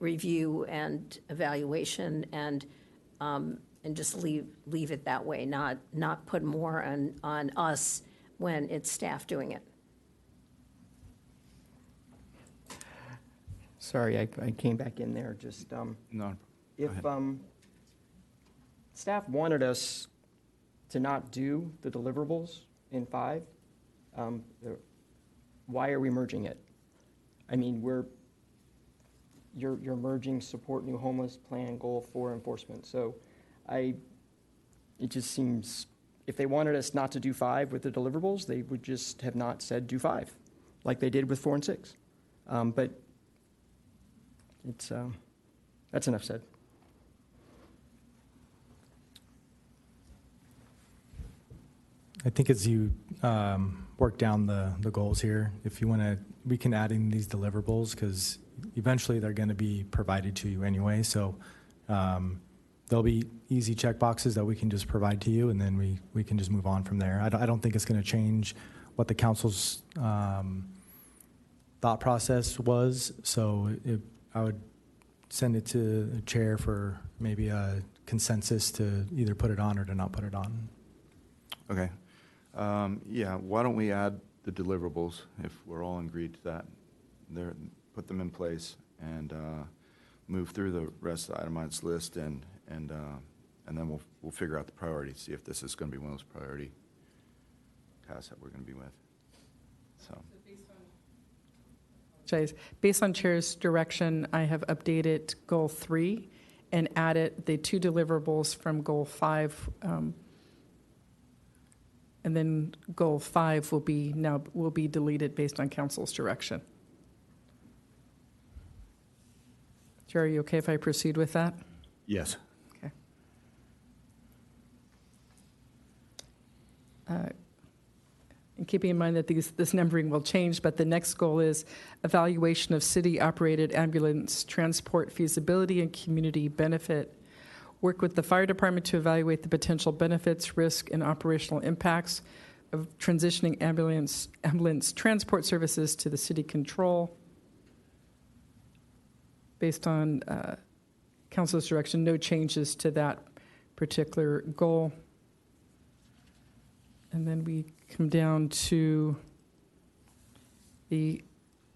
review and evaluation and just leave it that way, not put more on us when it's staff doing it. Sorry, I came back in there, just, No. if staff wanted us to not do the deliverables in 5, why are we merging it? I mean, you're merging support new homeless plan, goal 4 enforcement. So it just seems, if they wanted us not to do 5 with the deliverables, they would just have not said do 5, like they did with 4 and 6. But it's, that's enough said. I think as you work down the goals here, if you want to, we can add in these deliverables because eventually they're going to be provided to you anyway. So there'll be easy check boxes that we can just provide to you, and then we can just move on from there. I don't think it's going to change what the council's thought process was. So I would send it to the chair for maybe a consensus to either put it on or to not put it on. Okay. Yeah, why don't we add the deliverables if we're all agreed to that? Put them in place and move through the rest of the itemized list, and then we'll figure out the priorities, see if this is going to be one of those priority tasks that we're going to be with. So. Based on Chair's direction, I have updated Goal 3 and added the 2 deliverables from Goal 5. And then Goal 5 will be deleted based on Council's direction. Chair, are you okay if I proceed with that? Yes. Okay. And keeping in mind that this numbering will change, but the next goal is evaluation of city-operated ambulance transport feasibility and community benefit. work with the fire department to evaluate the potential benefits, risk, and operational impacts of transitioning ambulance transport services to the city control. Based on council's direction, no changes to that particular goal. And then we come down to the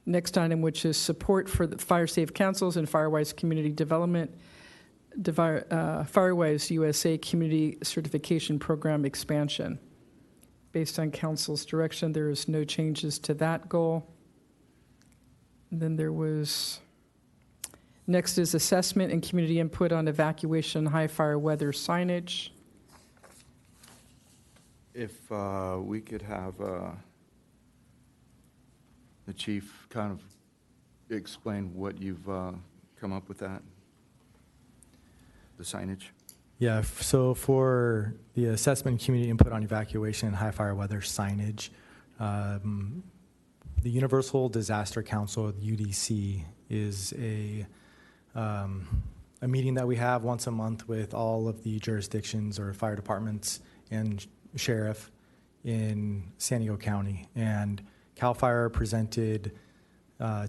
next item, which is support for the fire safe councils and Firewise community development, Firewise USA community certification program expansion. Based on council's direction, there is no changes to that goal. And then there was, next is assessment and community input on evacuation high fire weather signage. If we could have the chief kind of explain what you've come up with that, the signage. Yeah, so for the assessment community input on evacuation and high fire weather signage, the Universal Disaster Council, UDC, is a meeting that we have once a month with all of the jurisdictions or fire departments and sheriff in San Diego County. And CAL FIRE presented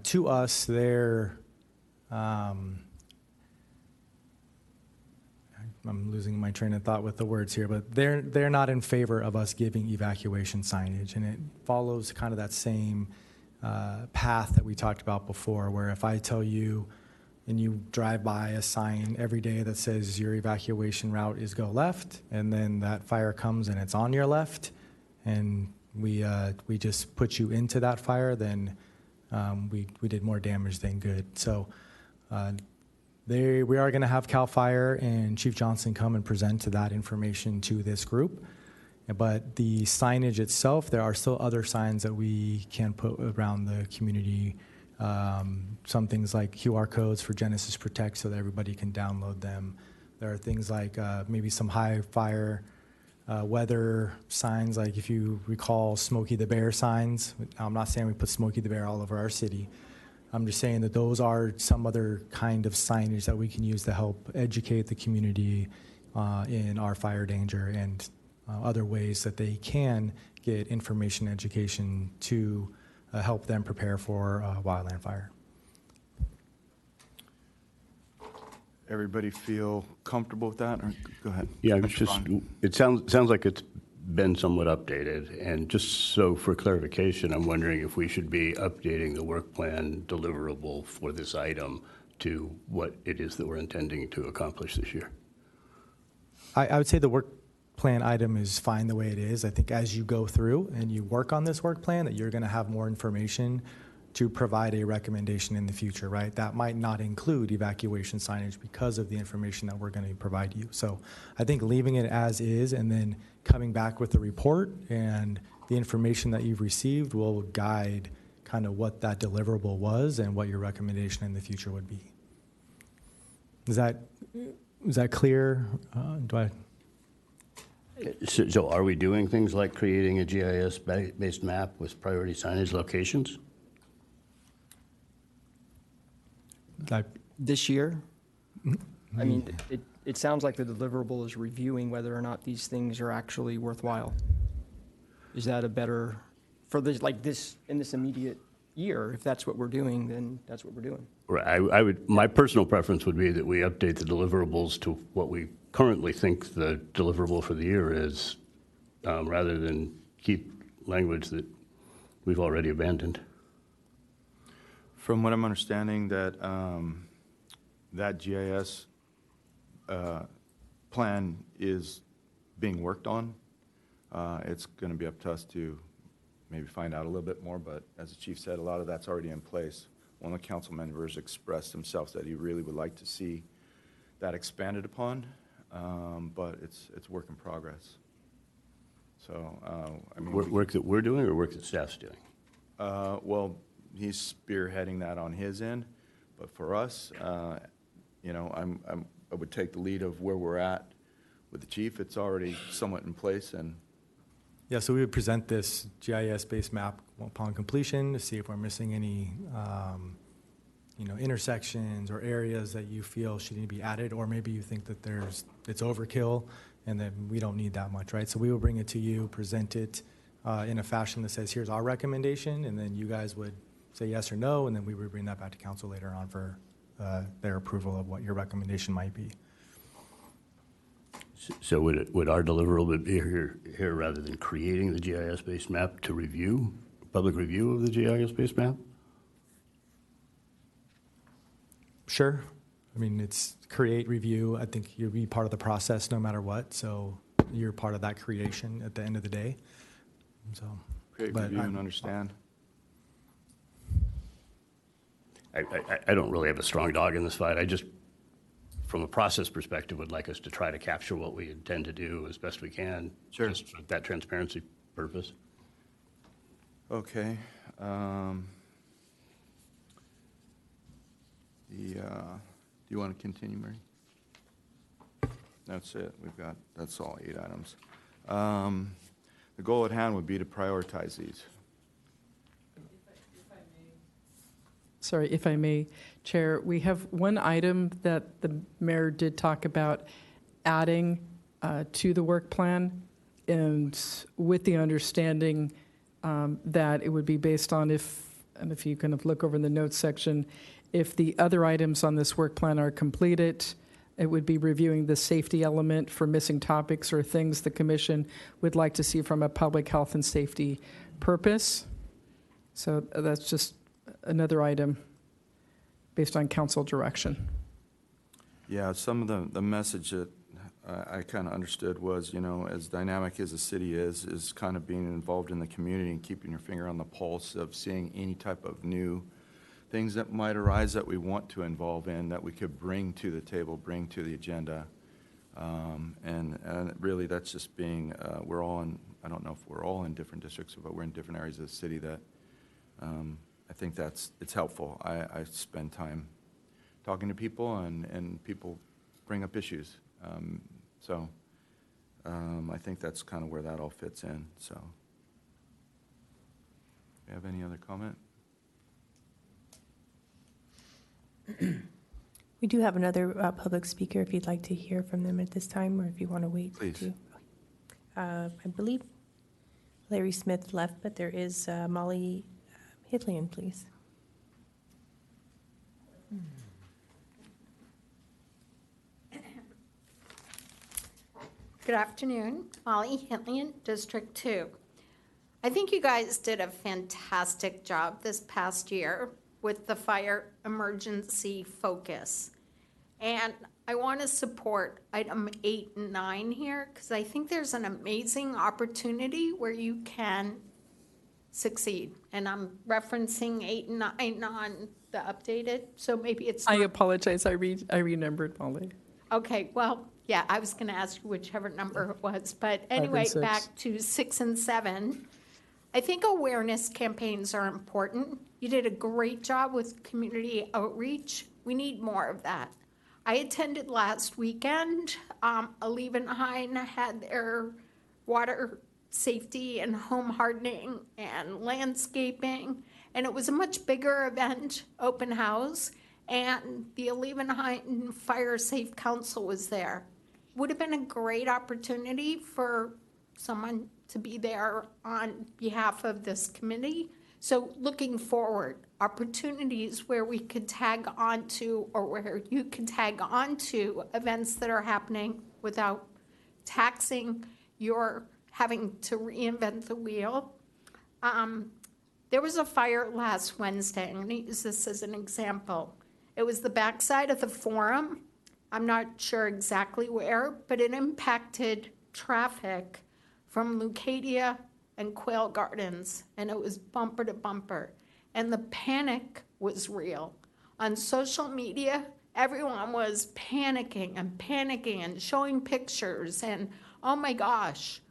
to us their I'm losing my train of thought with the words here, but they're not in favor of us giving evacuation signage, and it follows kind of that same path that we talked about before, where if I tell you and you drive by a sign every day that says your evacuation route is go left, and then that fire comes and it's on your left, and we just put you into that fire, then we did more damage than good. So we are going to have CAL FIRE and Chief Johnson come and present to that information to this group. But the signage itself, there are still other signs that we can put around the community. Some things like QR codes for Genesis Protect so that everybody can download them. There are things like maybe some high fire weather signs, like if you recall Smokey the Bear signs. I'm not saying we put Smokey the Bear all over our city. I'm just saying that those are some other kind of signage that we can use to help educate the community in our fire danger and other ways that they can get information education to help them prepare for wildland fire. Everybody feel comfortable with that? Or go ahead. Yeah, Mr. it sounds like it's been somewhat updated. And just so for clarification, I'm wondering if we should be updating the work plan deliverable for this item to what it is that we're intending to accomplish this year. I would say the work plan item is fine the way it is. I think as you go through and you work on this work plan, that you're going to have more information to provide a recommendation in the future, right? That might not include evacuation signage because of the information that we're going to provide you. So I think leaving it as is and then coming back with the report and the information that you've received will guide kind of what that deliverable was and what your recommendation in the future would be. Is that clear? So are we doing things like creating a GIS-based map with priority signage locations? This year? I mean, it sounds like the deliverable is reviewing whether or not these things are actually worthwhile. Is that a better, for this, like this, in this immediate year, if that's what we're doing, then that's what we're doing. Right. My personal preference would be that we update the deliverables to what we currently think the deliverable for the year is, rather than keep language that we've already abandoned. From what I'm understanding, that that GIS plan is being worked on. It's going to be up to us to maybe find out a little bit more, but as the chief said, a lot of that's already in place. One of the council members expressed himself that he really would like to see that expanded upon, but it's work in progress. So, I mean, work that we're doing or work that staff's doing? Well, he's spearheading that on his end, but for us, you know, I would take the lead of where we're at with the chief. It's already somewhat in place, and Yeah, so we would present this GIS-based map upon completion to see if we're missing any intersections or areas that you feel should need to be added, or maybe you think that it's overkill and then we don't need that much, right? So we will bring it to you, present it in a fashion that says, here's our recommendation, and then you guys would say yes or no, and then we would bring that back to council later on for their approval of what your recommendation might be. So would our deliverable be here rather than creating the GIS-based map to review, public review of the GIS-based map? Sure. I mean, it's create, review. I think you'll be part of the process no matter what. So you're part of that creation at the end of the day. So Create, but review, and understand. I don't really have a strong dog in this fight. I just, from a process perspective, would like us to try to capture what we intend to do as best we can. Sure. Just for that transparency purpose. Okay. Do you want to continue, Mary? That's it. That's all 8 items. The goal at hand would be to prioritize these. Sorry, if I may, Chair, we have one item that the mayor did talk about adding to the work plan, and with the understanding that it would be based on if you kind of look over in the notes section, if the other items on this work plan are completed, it would be reviewing the safety element for missing topics or things the commission would like to see from a public health and safety purpose. So that's just another item based on council direction. Yeah, some of the message that I kind of understood was, as dynamic as the city is kind of being involved in the community and keeping your finger on the pulse of seeing any type of new things that might arise that we want to involve in, that we could bring to the table, bring to the agenda. And really that's just being, we're all in, I don't know if we're all in different districts, but we're in different areas of the city that I think it's helpful. I spend time talking to people and people bring up issues. So I think that's kind of where that all fits in, so. Do you have any other comment? We do have another public speaker if you'd like to hear from them at this time, or if you want to wait. Please. I believe Larry Smith left, but there is Molly Hitlian, please. Good afternoon, Molly Hitlian, District 2. I think you guys did a fantastic job this past year with the fire emergency focus. And I want to support item 8 and 9 here, because I think there's an amazing opportunity where you can succeed. And I'm referencing 8 and 9 on the updated, so maybe it's I not. apologize, I remembered, Molly. Okay, well, yeah, I was going to ask you whichever number it was. But anyway, 5 and 6. back to 6 and 7. I think awareness campaigns are important. You did a great job with community outreach. We need more of that. I attended last weekend. Alevenheim had their water safety and home hardening and landscaping, and it was a much bigger event, open house, and the Alevenheim Fire Safe Council was there. Would have been a great opportunity for someone to be there on behalf of this committee. So looking forward, opportunities where we could tag onto, or where you could tag onto events that are happening without taxing your having to reinvent the wheel. There was a fire last Wednesday. I'm going to use this as an example. It was the backside of the Forum. I'm not sure exactly where, but it impacted traffic from Leucadia and Quail Gardens, and it was bumper to bumper. And the panic was real. On social media, everyone was panicking and showing pictures and, oh my gosh,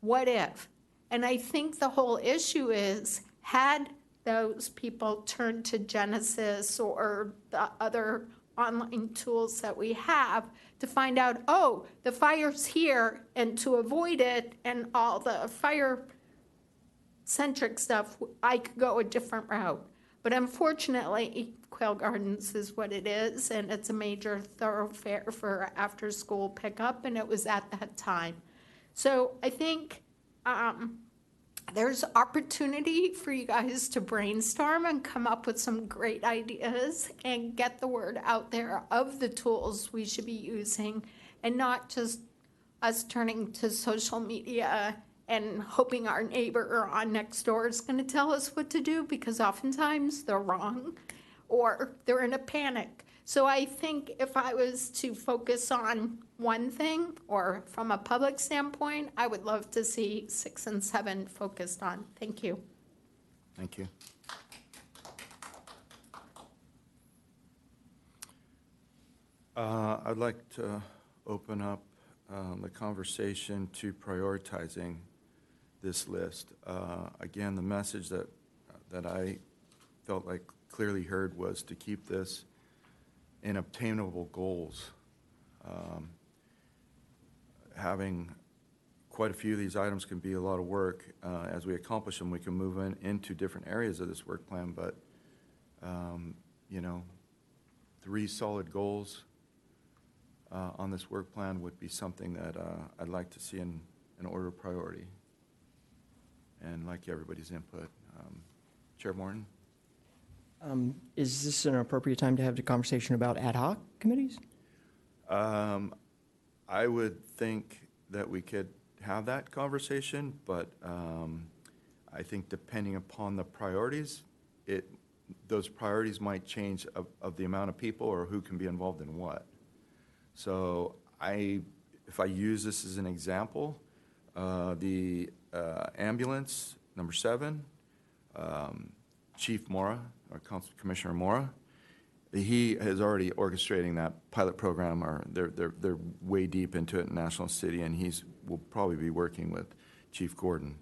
what if? And I think the whole issue is, had those people turned to Genesis or the other online tools that we have to find out, oh, the fire's here, and to avoid it and all the fire-centric stuff, I could go a different route. But unfortunately, Quail Gardens is what it is, and it's a major thoroughfare for after-school pickup, and it was at that time. So I think there's opportunity for you guys to brainstorm and come up with some great ideas and get the word out there of the tools we should be using, and not just us turning to social media and hoping our neighbor on next door is going to tell us what to do, because oftentimes they're wrong or they're in a panic. So I think if I was to focus on one thing, or from a public standpoint, I would love to see 6 and 7 focused on. Thank you. Thank you. I'd like to open up the conversation to prioritizing this list. Again, the message that I felt like clearly heard was to keep this in obtainable goals. Having quite a few of these items can be a lot of work. As we accomplish them, we can move into different areas of this work plan, but 3 solid goals on this work plan would be something that I'd like to see in order of priority, and like everybody's input. Chair Morton? Is this an appropriate time to have the conversation about ad hoc committees? I would think that we could have that conversation, but I think depending upon the priorities, those priorities might change of the amount of people or who can be involved in what. So if I use this as an example, the ambulance, number 7, Chief Mora, or Commissioner Mora, he is already orchestrating that pilot program, or they're way deep into it in National City, and will probably be working with Chief Gordon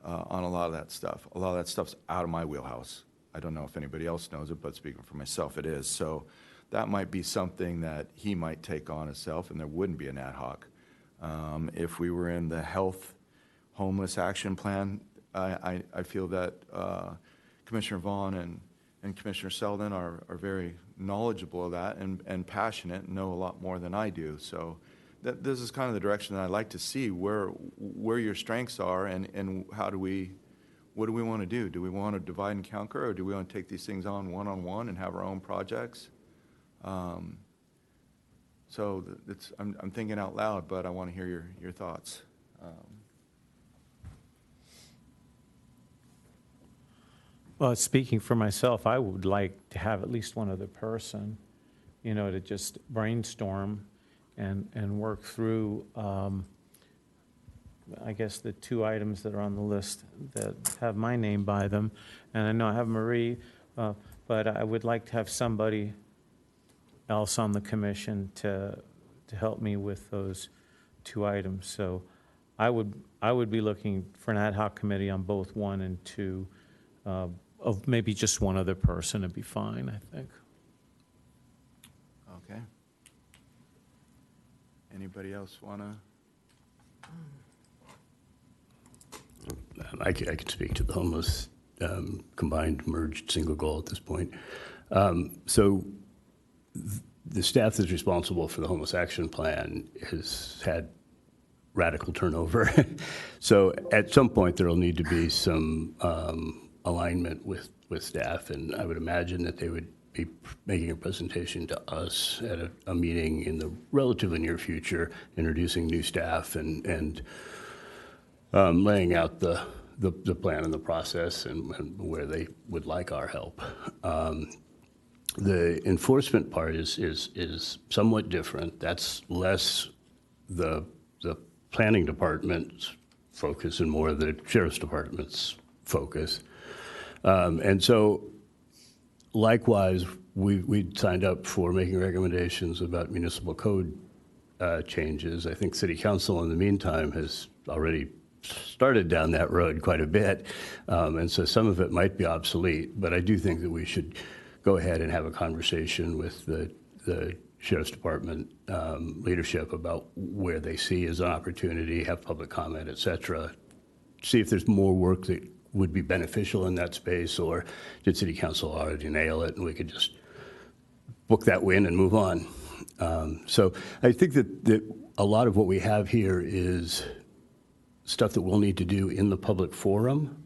on a lot of that stuff. A lot of that stuff's out of my wheelhouse. I don't know if anybody else knows it, but speaking for myself, it is. So that might be something that he might take on himself, and there wouldn't be an ad hoc. If we were in the health homeless action plan, I feel that Commissioner Vaughn and Commissioner Selden are very knowledgeable of that and passionate and know a lot more than I do. So this is kind of the direction that I'd like to see, where your strengths are, and what do we want to do? Do we want to divide and conquer, or do we want to take these things on one-on-one and have our own projects? So I'm thinking out loud, but I want to hear your thoughts. Well, speaking for myself, I would like to have at least one other person, to just brainstorm and work through, I guess, the 2 items that are on the list that have my name by them. And I know I have Marie, but I would like to have somebody else on the commission to help me with those 2 items. So I would be looking for an ad hoc committee on both 1 and 2. Of maybe just one other person would be fine, I think. Okay. Anybody else want to? I could speak to the homeless combined merged single goal at this point. So the staff that's responsible for the homeless action plan has had radical turnover. So at some point there will need to be some alignment with staff, and I would imagine that they would be making a presentation to us at a meeting in the relatively near future, introducing new staff and laying out the plan and the process and where they would like our help. The enforcement part is somewhat different. That's less the planning department's focus and more the sheriff's department's focus. And so, likewise, we signed up for making recommendations about municipal code changes. I think City Council, in the meantime, has already started down that road quite a bit, and so some of it might be obsolete. But I do think that we should go ahead and have a conversation with the Sheriff's Department leadership about where they see as an opportunity, have public comment, et cetera. See if there's more work that would be beneficial in that space, or did City Council already nail it and we could just book that win and move on. So I think that a lot of what we have here is stuff that we'll need to do in the public forum.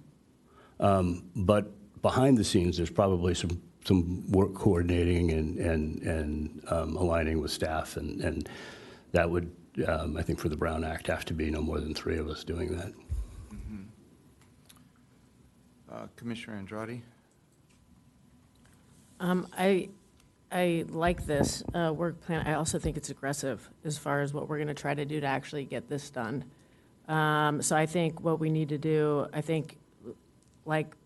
But behind the scenes, there's probably some work coordinating and aligning with staff. And that would, I think for the Brown Act, have to be no more than 3 of us doing that. Commissioner Andrade? I like this work plan. I also think it's aggressive as far as what we're going to try to do to actually get this done. So I think what we need to do, like,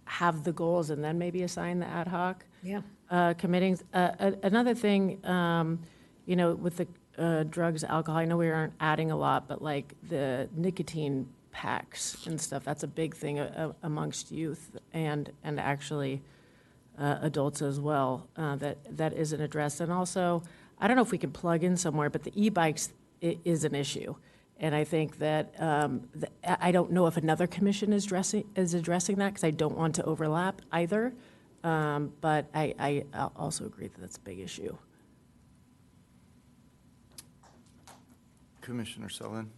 have the goals and then maybe assign the ad hoc committees. Another thing, with the drugs, alcohol, I know we aren't adding a lot, but like the nicotine packs and stuff, that's a big thing amongst youth and actually adults as well, that isn't addressed. And also, I don't know if we can plug in somewhere, but the e-bikes is an issue. And I think that, I don't know if another commission is addressing that, because I don't want to overlap either. But I also agree that that's a big issue. Commissioner Sullivan?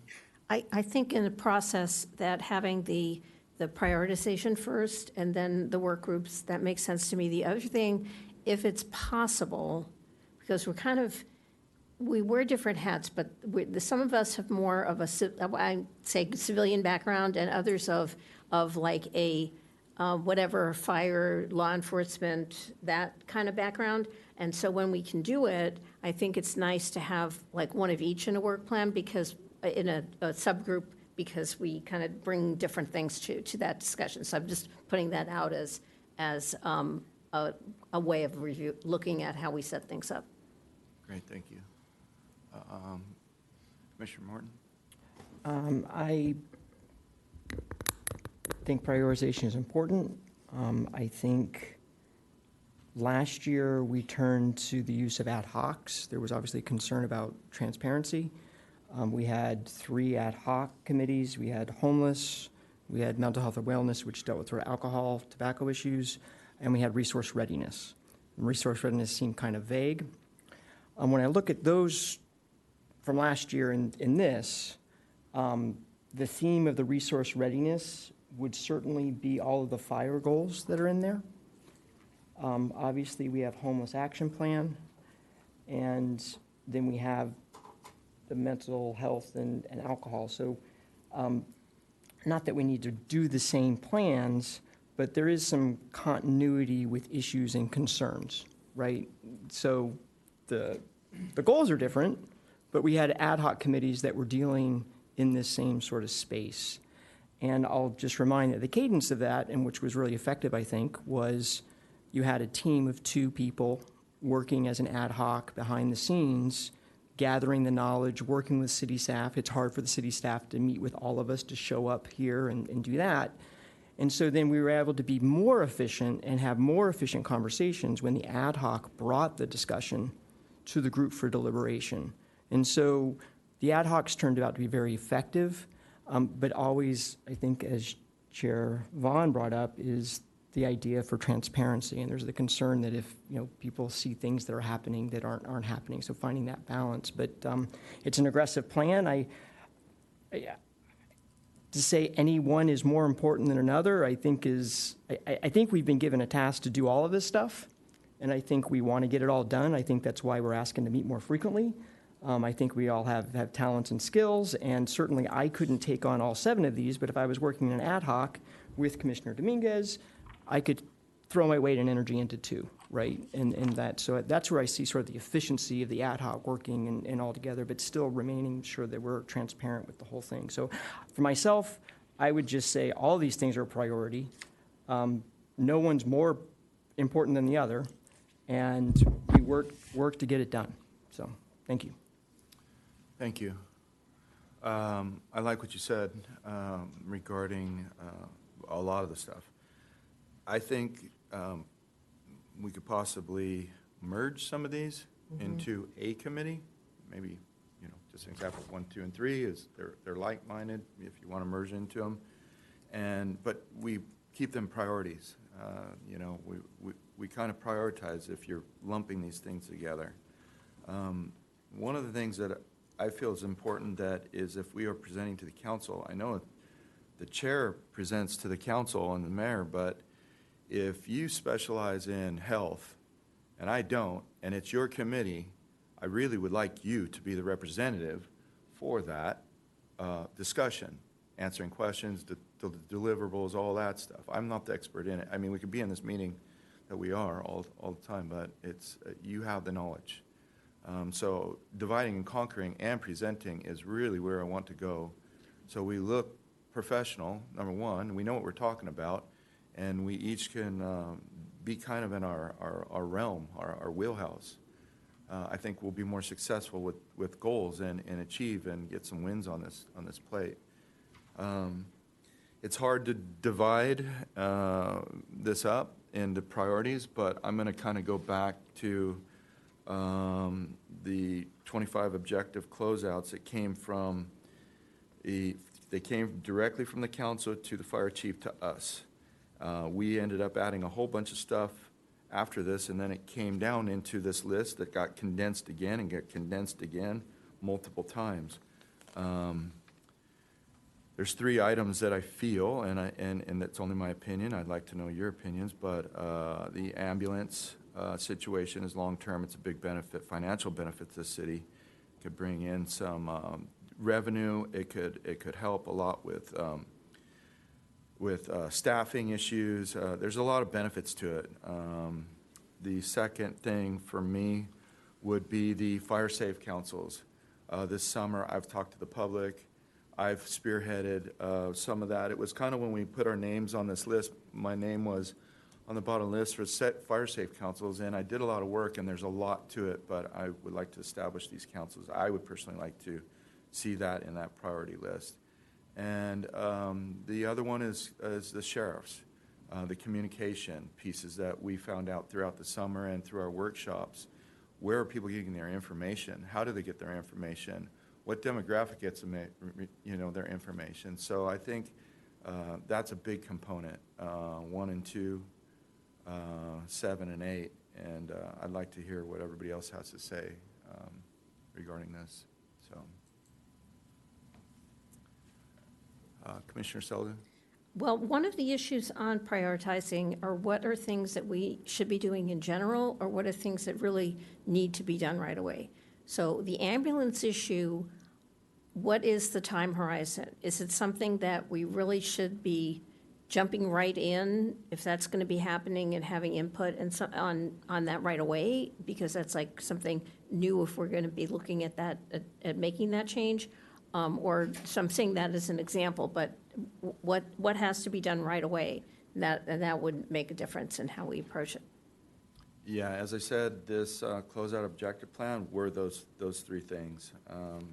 I think in the process that having the prioritization first and then the work groups, that makes sense to me. The other thing, if it's possible, because we wear different hats, but some of us have more of I say civilian background, and others of like a whatever, fire, law enforcement, that kind of background. And so when we can do it, I think it's nice to have like one of each in a work plan, because in a subgroup, because we kind of bring different things to that discussion. So I'm just putting that out as a way of looking at how we set things up. Great, thank you. Commissioner Morton? I think prioritization is important. I think last year we turned to the use of ad hocs. There was obviously concern about transparency. We had 3 ad hoc committees. We had homeless, we had mental health and wellness, which dealt with sort of alcohol, tobacco issues, and we had resource readiness. And resource readiness seemed kind of vague. When I look at those from last year in this, the theme of the resource readiness would certainly be all of the fire goals that are in there. Obviously, we have homeless action plan, and then we have the mental health and alcohol. So not that we need to do the same plans, but there is some continuity with issues and concerns, right? So the goals are different, but we had ad hoc committees that were dealing in this same sort of space. And I'll just remind that the cadence of that, and which was really effective, I think, was you had a team of 2 people working as an ad hoc behind the scenes, gathering the knowledge, working with city staff. It's hard for the city staff to meet with all of us to show up here and do that. And so then we were able to be more efficient and have more efficient conversations when the ad hoc brought the discussion to the group for deliberation. And so the ad hocs turned out to be very effective, but always, I think, as Chair Vaughn brought up, is the idea for transparency. And there's the concern that if people see things that are happening that aren't happening, so finding that balance. But it's an aggressive plan. To say any one is more important than another, I think I think we've been given a task to do all of this stuff, and I think we want to get it all done. I think that's why we're asking to meet more frequently. I think we all have talents and skills, and certainly I couldn't take on all 7 of these, but if I was working in an ad hoc with Commissioner Dominguez, I could throw my weight and energy into 2, right? And that, so that's where I see sort of the efficiency of the ad hoc working and all together, but still remaining sure that we're transparent with the whole thing. So for myself, I would just say all these things are a priority. No one's more important than the other, and we work to get it done. So thank you. Thank you. I like what you said regarding a lot of the stuff. I think we could possibly merge some of these into a committee. Maybe, just an example, 1, 2, and 3 is they're like-minded if you want to merge into them. But we keep them priorities. we kind of prioritize if you're lumping these things together. One of the things that I feel is important that is if we are presenting to the council, I know the chair presents to the council and the mayor, but if you specialize in health and I don't, and it's your committee, I really would like you to be the representative for that discussion, answering questions, the deliverables, all that stuff. I'm not the expert in it. I mean, we could be in this meeting that we are all the time, but it's you have the knowledge. So dividing and conquering and presenting is really where I want to go. So we look professional, number one, we know what we're talking about, and we each can be kind of in our realm, our wheelhouse. I think we'll be more successful with goals and achieve and get some wins on this plate. It's hard to divide this up into priorities, but I'm going to kind of go back to the 25 objective closeouts that came from they came directly from the council to the fire chief to us. We ended up adding a whole bunch of stuff after this, and then it came down into this list that got condensed again and get condensed again multiple times. There's 3 items that I feel, and that's only my opinion. I'd like to know your opinions, but the ambulance situation is long-term. It's a big benefit, financial benefit to the city. It could bring in some revenue. It could help a lot with staffing issues. There's a lot of benefits to it. The second thing for me would be the fire safe councils. This summer, I've talked to the public. I've spearheaded some of that. It was kind of when we put our names on this list, my name was on the bottom list for fire safe councils, and I did a lot of work, and there's a lot to it, but I would like to establish these councils. I would personally like to see that in that priority list. And the other one is the sheriffs, the communication pieces that we found out throughout the summer and through our workshops. Where are people getting their information? How do they get their information? What demographic gets them, their information? So I think that's a big component, 1 and 2, 7 and 8, and I'd like to hear what everybody else has to say regarding this. So. Commissioner Sullivan? Well, one of the issues on prioritizing are what are things that we should be doing in general, or what are things that really need to be done right away? So the ambulance issue, what is the time horizon? Is it something that we really should be jumping right in, if that's going to be happening, and having input and on that right away? Because that's like something new if we're going to be looking at that, at making that change. So I'm saying that as an example, but what has to be done right away? That would make a difference in how we approach it. Yeah, as I said, this closeout objective plan were those 3 things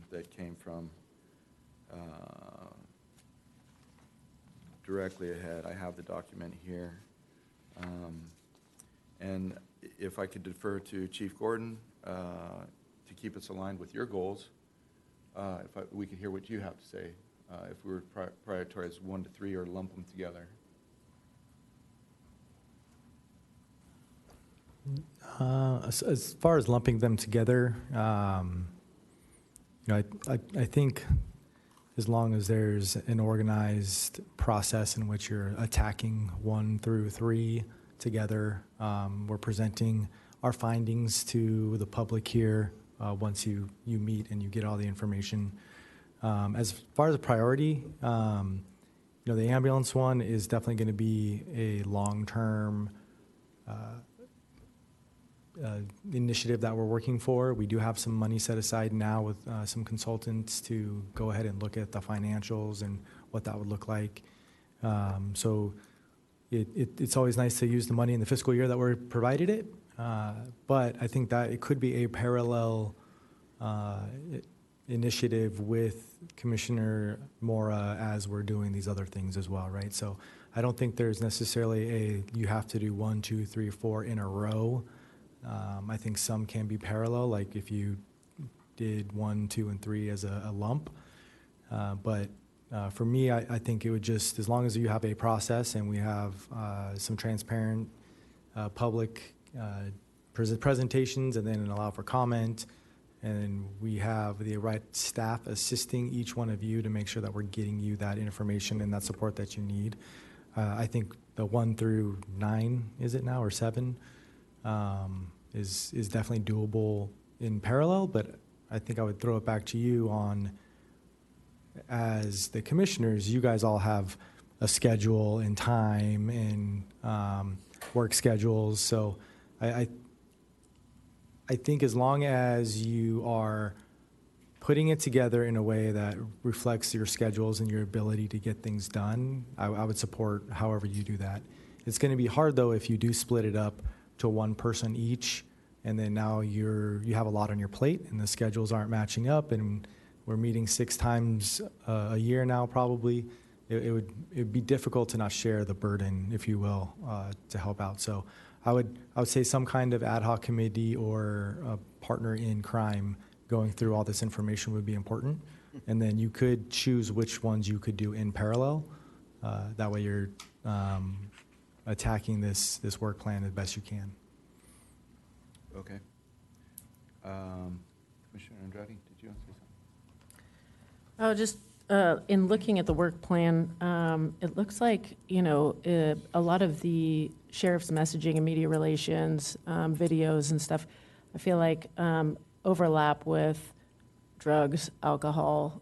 that came from directly ahead. I have the document here. And if I could defer to Chief Gordon to keep us aligned with your goals, we could hear what you have to say, if we were prioritize 1 to 3 or lump them together. As far as lumping them together, I think as long as there's an organized process in which you're attacking 1 through 3 together, we're presenting our findings to the public here once you meet and you get all the information. As far as a priority, the ambulance one is definitely going to be a long-term initiative that we're working for. We do have some money set aside now with some consultants to go ahead and look at the financials and what that would look like. So it's always nice to use the money in the fiscal year that we're provided it, but I think that it could be a parallel initiative with Commissioner Mora as we're doing these other things as well, right? So I don't think there's necessarily you have to do 1, 2, 3, 4 in a row. I think some can be parallel, like if you did 1, 2, and 3 as a lump. But for me, I think it would just, as long as you have a process and we have some transparent public presentations and then allow for comment. And we have the right staff assisting each one of you to make sure that we're getting you that information and that support that you need. I think the 1 through 9, is it now, or 7, is definitely doable in parallel, but I think I would throw it back to you on, as the commissioners, you guys all have a schedule and time and work schedules. So I think as long as you are putting it together in a way that reflects your schedules and your ability to get things done, I would support however you do that. It's going to be hard, though, if you do split it up to one person each, and then now you have a lot on your plate, and the schedules aren't matching up, and we're meeting 6 times a year now, probably. It would be difficult to not share the burden, if you will, to help out. So I would say some kind of ad hoc committee or a partner in crime going through all this information would be important. And then you could choose which ones you could do in parallel. That way you're attacking this work plan as best you can. Okay. Commissioner Andrade, did you want to say something? Oh, just in looking at the work plan, it looks like, a lot of the sheriff's messaging and media relations, videos and stuff, I feel like overlap with drugs, alcohol,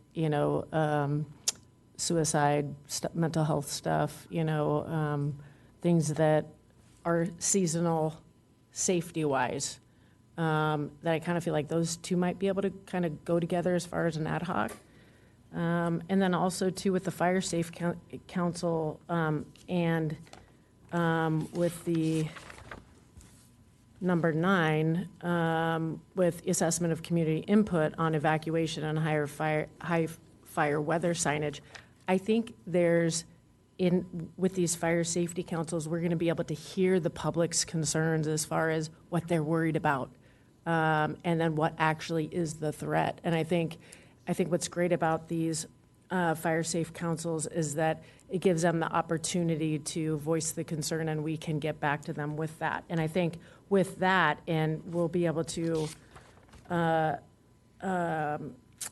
suicide, mental health stuff, things that are seasonal safety-wise. That I kind of feel like those two might be able to kind of go together as far as an ad hoc. And then also, too, with the Fire Safe Council and with the number 9, with assessment of community input on evacuation and high fire weather signage, I think with these fire safety councils, we're going to be able to hear the public's concerns as far as what they're worried about, and then what actually is the threat. And I think what's great about these fire safe councils is that it gives them the opportunity to voice the concern, and we can get back to them with that. And I think with that, and we'll be able to,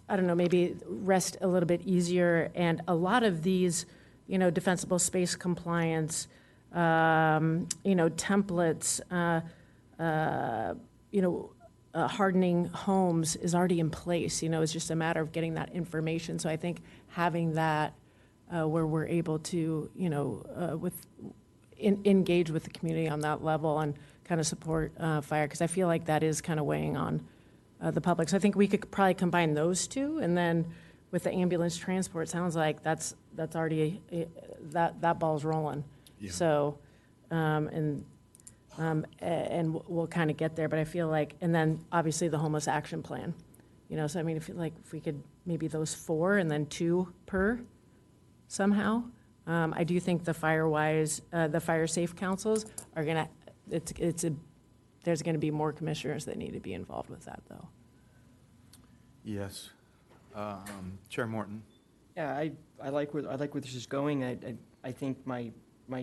maybe rest a little bit easier. And a lot of these, defensible space compliance, templates, hardening homes is already in place. It's just a matter of getting that information. So I think having that where we're able to, engage with the community on that level and kind of support fire, because I feel like that is kind of weighing on the public. So I think we could probably combine those two, and then with the ambulance transport, sounds like that's already that ball's rolling. Yeah. So, and we'll kind of get there, but I feel like, and then obviously the homeless action plan, so I mean, if we could maybe those 4 and then 2 per somehow. I do think the fire safe councils are gonna, there's gonna be more commissioners that need to be involved with that, though. Yes. Chair Morton. Yeah, I like where this is going. I think my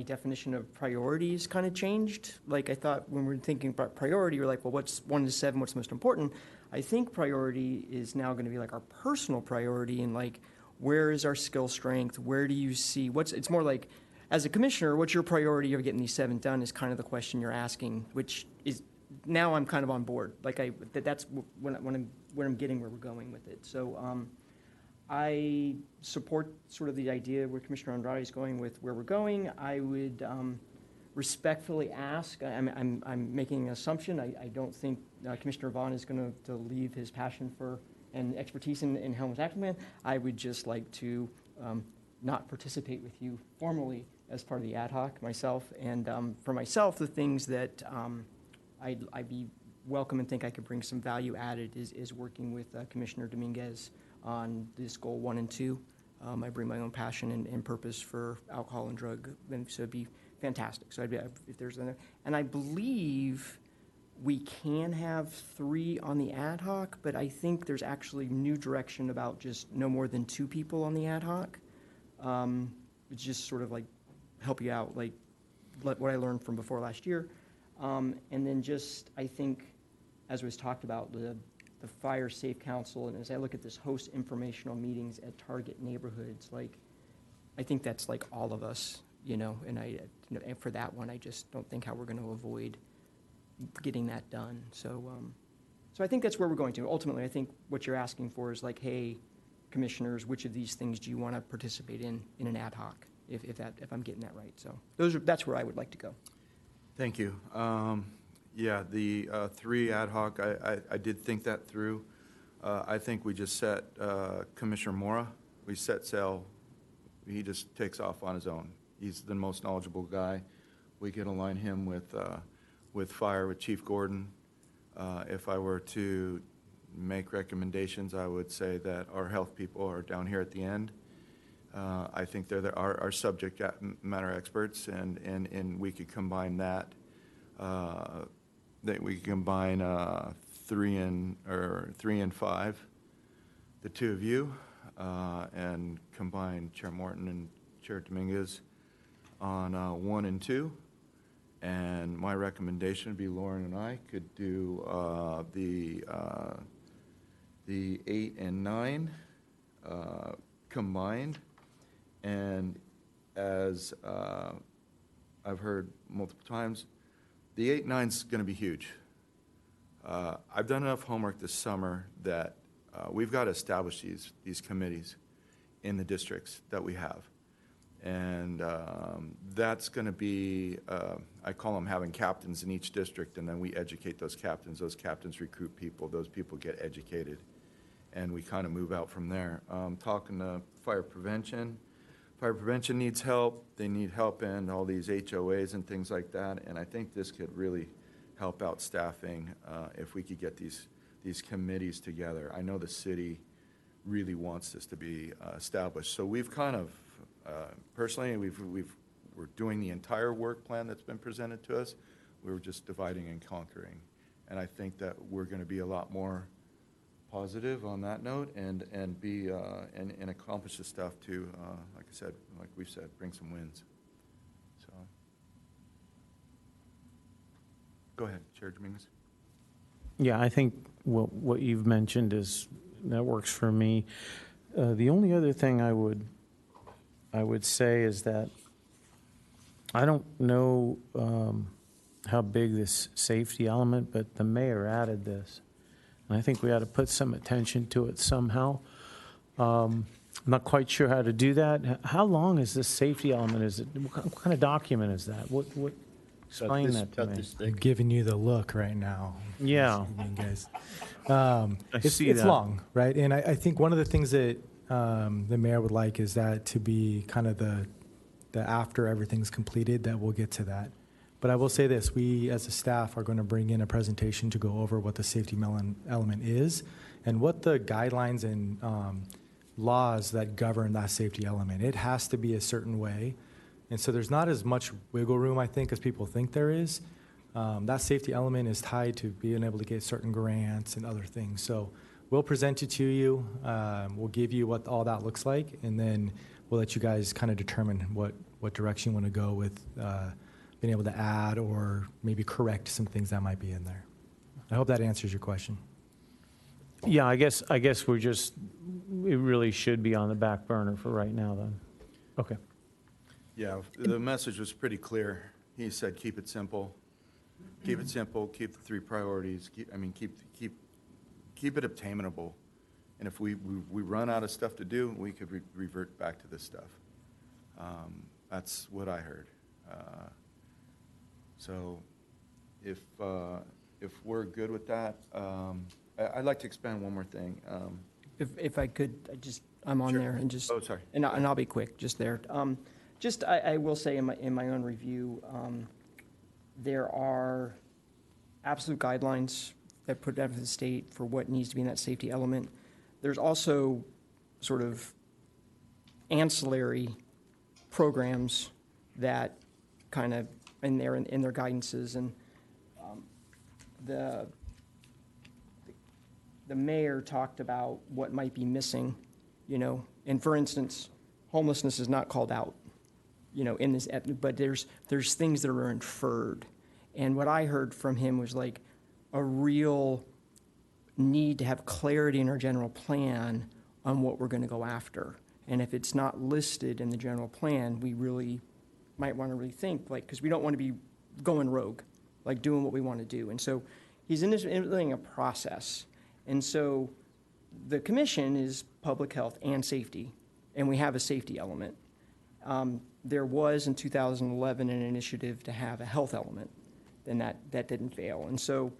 definition of priorities kind of changed. Like, I thought when we were thinking about priority, we're like, well, what's 1 to 7, what's most important? I think priority is now going to be like our personal priority, and like, where is our skill strength? Where do you see, it's more like, as a commissioner, what's your priority of getting these 7 done is kind of the question you're asking, which is, now I'm kind of on board. Like, that's when I'm getting where we're going with it. So I support sort of the idea where Commissioner Andrade is going with where we're going. I would respectfully ask, I'm making an assumption, I don't think Commissioner Vaughn is going to leave his passion for and expertise in homeless action plan. I would just like to not participate with you formally as part of the ad hoc myself. And for myself, the things that I'd be welcome and think I could bring some value added is working with Commissioner Dominguez on this goal 1 and 2. I bring my own passion and purpose for alcohol and drug, and so it'd be fantastic. So if there's another, and I believe we can have 3 on the ad hoc, but I think there's actually new direction about just no more than 2 people on the ad hoc. It's just sort of like help you out, like what I learned from before last year. And then just, I think, as was talked about, the Fire Safe Council, and as I look at this host informational meetings at target neighborhoods, like, I think that's like all of us, and and for that one, I just don't think how we're going to avoid getting that done. So I think that's where we're going to. Ultimately, I think what you're asking for is like, hey, commissioners, which of these things do you want to participate in an ad hoc, if I'm getting that right. So that's where I would like to go. Thank you. Yeah, the 3 ad hoc, I did think that through. I think we just set Commissioner Mora, we set sail. He just takes off on his own. He's the most knowledgeable guy. We can align him with fire, with Chief Gordon. If I were to make recommendations, I would say that our health people are down here at the end. I think they're our subject matter experts, and we could combine that. That we could combine 3 and 5, the 2 of you, and combine Chair Morton and Chair Dominguez on 1 and 2. And my recommendation would be Lauren and I could do the 8 and 9 combined. And as I've heard multiple times, the 8 and 9 is going to be huge. I've done enough homework this summer that we've got to establish these committees in the districts that we have. And that's going to be, I call them having captains in each district, and then we educate those captains. Those captains recruit people. Those people get educated. And we kind of move out from there. Talking to fire prevention. Fire prevention needs help. They need help in all these HOAs and things like that. And I think this could really help out staffing if we could get these committees together. I know the city really wants this to be established. So we've kind of, personally, we're doing the entire work plan that's been presented to us. We were just dividing and conquering. And I think that we're going to be a lot more positive on that note and be and accomplish the stuff to, like I said, like we've said, bring some wins. So, go ahead, Chair Dominguez. Yeah, I think what you've mentioned that works for me. The only other thing I would say is that I don't know how big this safety element, but the mayor added this. And I think we ought to put some attention to it somehow. I'm not quite sure how to do that. How long is this safety element? Is it what kind of document is that? What explain that to me? I'm giving you the look right now. Yeah, guys. it's that. Long, right? And I think one of the things that the mayor would like is that to be kind of the after everything's completed, that we'll get to that. But I will say this, we as a staff are going to bring in a presentation to go over what the safety element is and what the guidelines and laws that govern that safety element. It has to be a certain way. And so there's not as much wiggle room, I think, as people think there is. That safety element is tied to being able to get certain grants and other things. So we'll present it to you. We'll give you what all that looks like, and then we'll let you guys kind of determine what direction you want to go with being able to add or maybe correct some things that might be in there. I hope that answers your question. Yeah, I guess it really should be on the back burner for right now then. Okay. Yeah, the message was pretty clear. He said, keep it simple. Keep it simple, keep the 3 priorities, keep it obtainable. And if we run out of stuff to do, we could revert back to this stuff. That's what I heard. So if we're good with that, I'd like to expand one more thing. If I could, I'm on Sure. there and just. Oh, sorry. And I'll be quick, just there. I will say in my own review, there are absolute guidelines that put out of the state for what needs to be in that safety element. There's also sort of ancillary programs that kind of in their guidances, and the mayor talked about what might be missing, and for instance, homelessness is not called out, in this, but there's things that are inferred, And what I heard from him was like a real need to have clarity in our general plan on what we're going to go after. And if it's not listed in the general plan, we really might want to rethink, like, because we don't want to be going rogue, like doing what we want to do. And so he's implementing a process. And so the commission is public health and safety, and we have a safety element. There was in 2011 an initiative to have a health element, and that didn't fail. And so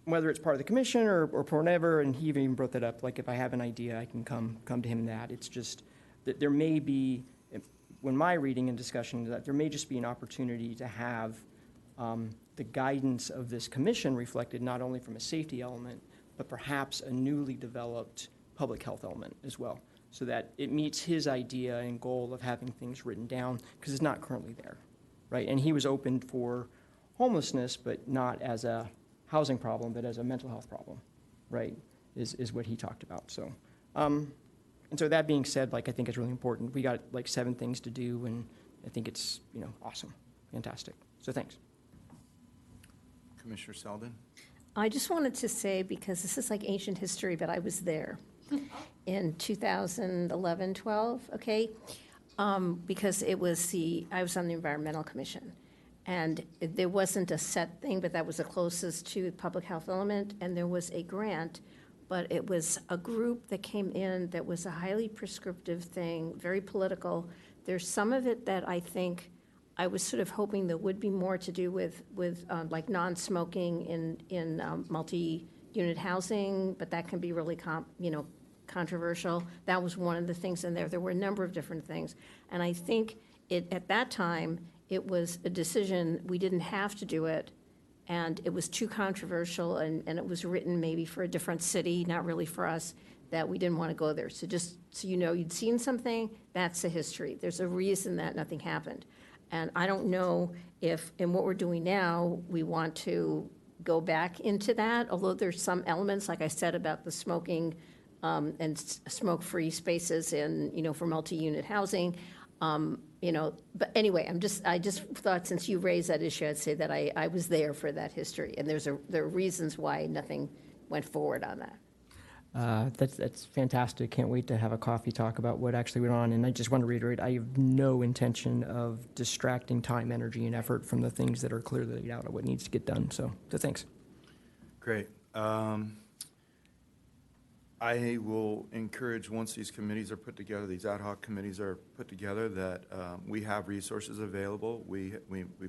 whether it's part of the commission or whatever, and he even brought that up, like if I have an idea, I can come to him that. It's just that there may be, when my reading and discussion, that there may just be an opportunity to have the guidance of this commission reflected not only from a safety element, but perhaps a newly developed public health element as well, so that it meets his idea and goal of having things written down, because it's not currently there, right? And he was open for homelessness, but not as a housing problem, but as a mental health problem, right, is what he talked about. So, and so that being said, like, I think it's really important. We got like 7 things to do, and I think it's, awesome, fantastic. So thanks. Commissioner Selden? I just wanted to say, because this is like ancient history, but I was there in 2011, 12, okay? Because I was on the Environmental Commission. And there wasn't a set thing, but that was the closest to the public health element. And there was a grant, but it was a group that came in that was a highly prescriptive thing, very political. There's some of it that I think I was sort of hoping there would be more to do with like non-smoking in multi-unit housing, but that can be really controversial. That was one of the things in there. There were a number of different things. And I think at that time, it was a decision, we didn't have to do it, and it was too controversial, and it was written maybe for a different city, not really for us, that we didn't want to go there. So just so you know, you'd seen something, that's the history. There's a reason that nothing happened. And I don't know if, in what we're doing now, we want to go back into that, although there's some elements, like I said, about the smoking and smoke-free spaces in, for multi-unit housing. But anyway, I just thought, since you raised that issue, I'd say that I was there for that history, and there are reasons why nothing went forward on that. That's fantastic. Can't wait to have a coffee talk about what actually went on. And I just want to reiterate, I have no intention of distracting time, energy, and effort from the things that are clearly laid out of what needs to get done. So thanks. Great. I will encourage, once these committees are put together, these ad hoc committees are put together, that we have resources available. We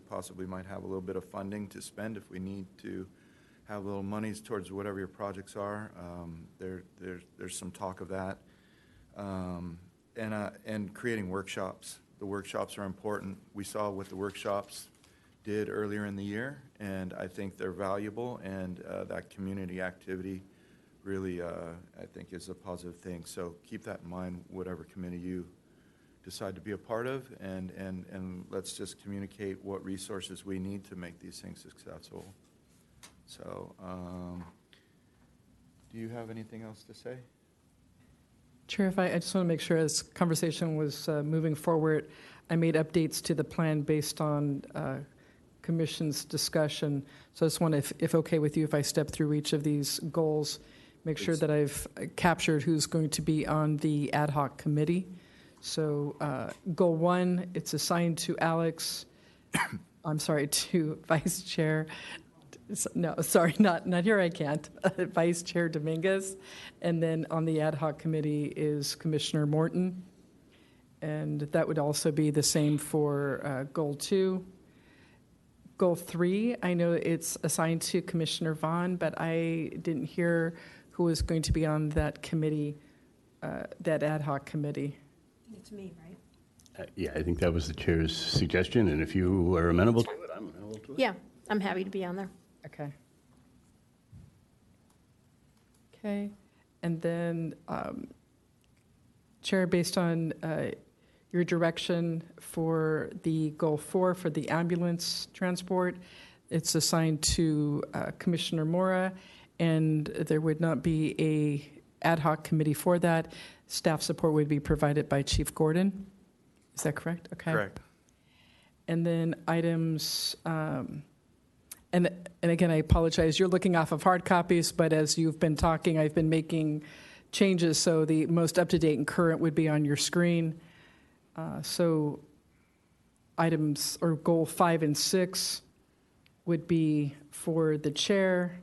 possibly might have a little bit of funding to spend if we need to have little monies towards whatever your projects are. There's some talk of that. And creating workshops. The workshops are important. We saw what the workshops did earlier in the year, and I think they're valuable, and that community activity really, I think, is a positive thing. So keep that in mind, whatever committee you decide to be a part of, and let's just communicate what resources we need to make these things successful. So, do you have anything else to say? Chair, I just want to make sure, as conversation was moving forward, I made updates to the plan based on Commission's discussion. So I just want to, if okay with you, if I step through each of these goals, make sure that I've captured who's going to be on the ad hoc committee. So goal 1, it's assigned to Alex, I'm sorry, to Vice Chair. No, sorry, not here, I can't. Vice Chair Dominguez. And then on the ad hoc committee is Commissioner Morton. And that would also be the same for goal 2. Goal 3, I know it's assigned to Commissioner Vaughn, but I didn't hear who was going to be on that committee, that ad hoc committee. It's me, right? Yeah, I think that was the chair's suggestion, and if you are amenable to it, I'm amenable to it. Yeah, I'm happy to be on there. Okay. Okay, and then, Chair, based on your direction for the goal 4 for the ambulance transport, it's assigned to Commissioner Mora, and there would not be a ad hoc committee for that. Staff support would be provided by Chief Gordon. Is that correct? Okay. Correct. And then items, and again, I apologize, you're looking off of hard copies, but as you've been talking, I've been making changes, so the most up-to-date and current would be on your screen. So items, or goal 5 and 6 would be for the chair,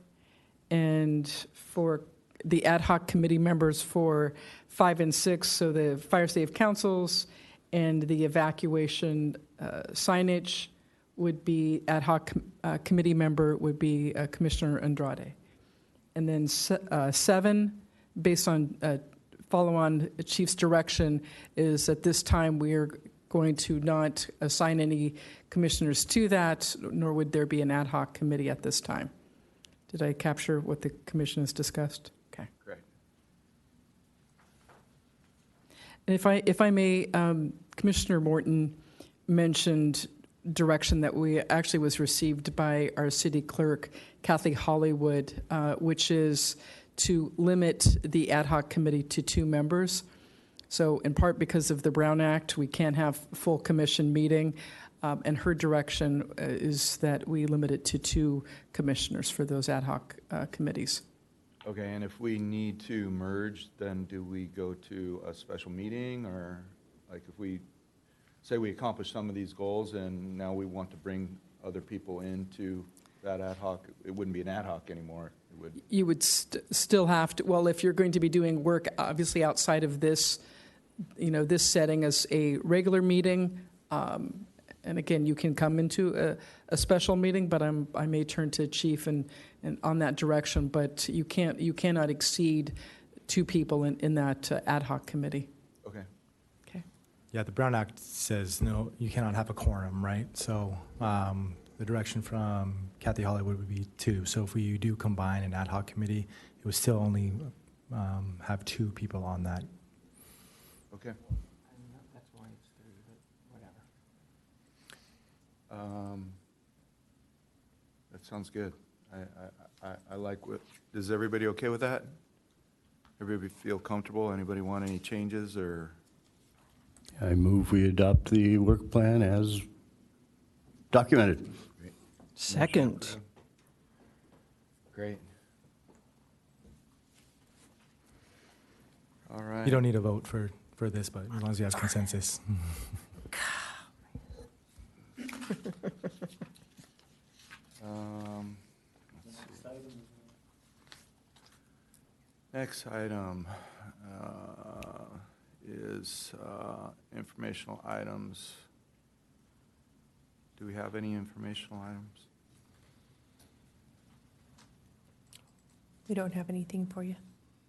and for the ad hoc committee members for 5 and 6, so the fire safe councils and the evacuation signage would be ad hoc committee member would be Commissioner Andrade. And then 7, based on follow-on chief's direction, is at this time we are going to not assign any commissioners to that, nor would there be an ad hoc committee at this time. Did I capture what the commission has discussed? Okay. Great. And if I may, Commissioner Morton mentioned direction that we actually was received by our city clerk, Kathy Hollywood, which is to limit the ad hoc committee to 2 members. So in part because of the Brown Act, we can't have full commission meeting, and her direction is that we limit it to 2 commissioners for those ad hoc committees. Okay, and if we need to merge, then do we go to a special meeting, or like if we say we accomplish some of these goals and now we want to bring other people into that ad hoc, it wouldn't be an ad hoc anymore. It would. You would still have to, well, if you're going to be doing work obviously outside of this, this setting as a regular meeting, and again, you can come into a special meeting, but I may turn to Chief and on that direction, but you cannot exceed 2 people in that ad hoc committee. Okay. Okay. Yeah, the Brown Act says no, you cannot have a quorum, right? So the direction from Kathy Hollywood would be 2. So if we do combine an ad hoc committee, it would still only have 2 people on that. Okay. That's why it's 3, but whatever. That sounds good. I like what, is everybody okay with that? Everybody feel comfortable? Anybody want any changes, or? I move we adopt the work plan as documented. Great. Second. Great. All right. You don't need a vote for this, but as long as you have consensus. Let's see. Next item is informational items. Do we have any informational items? We don't have anything for you.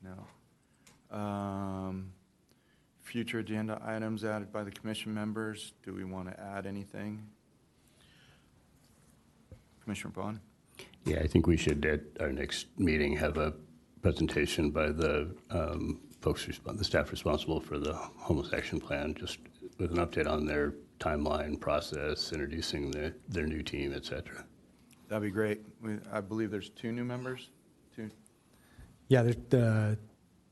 No. Future agenda items added by the commission members. Do we want to add anything? Commissioner Bond? Yeah, I think we should, at our next meeting, have a presentation by the the staff responsible for the homeless action plan, just with an update on their timeline, process, introducing their new team, et cetera. That'd be great. I believe there's 2 new members. 2. Yeah, the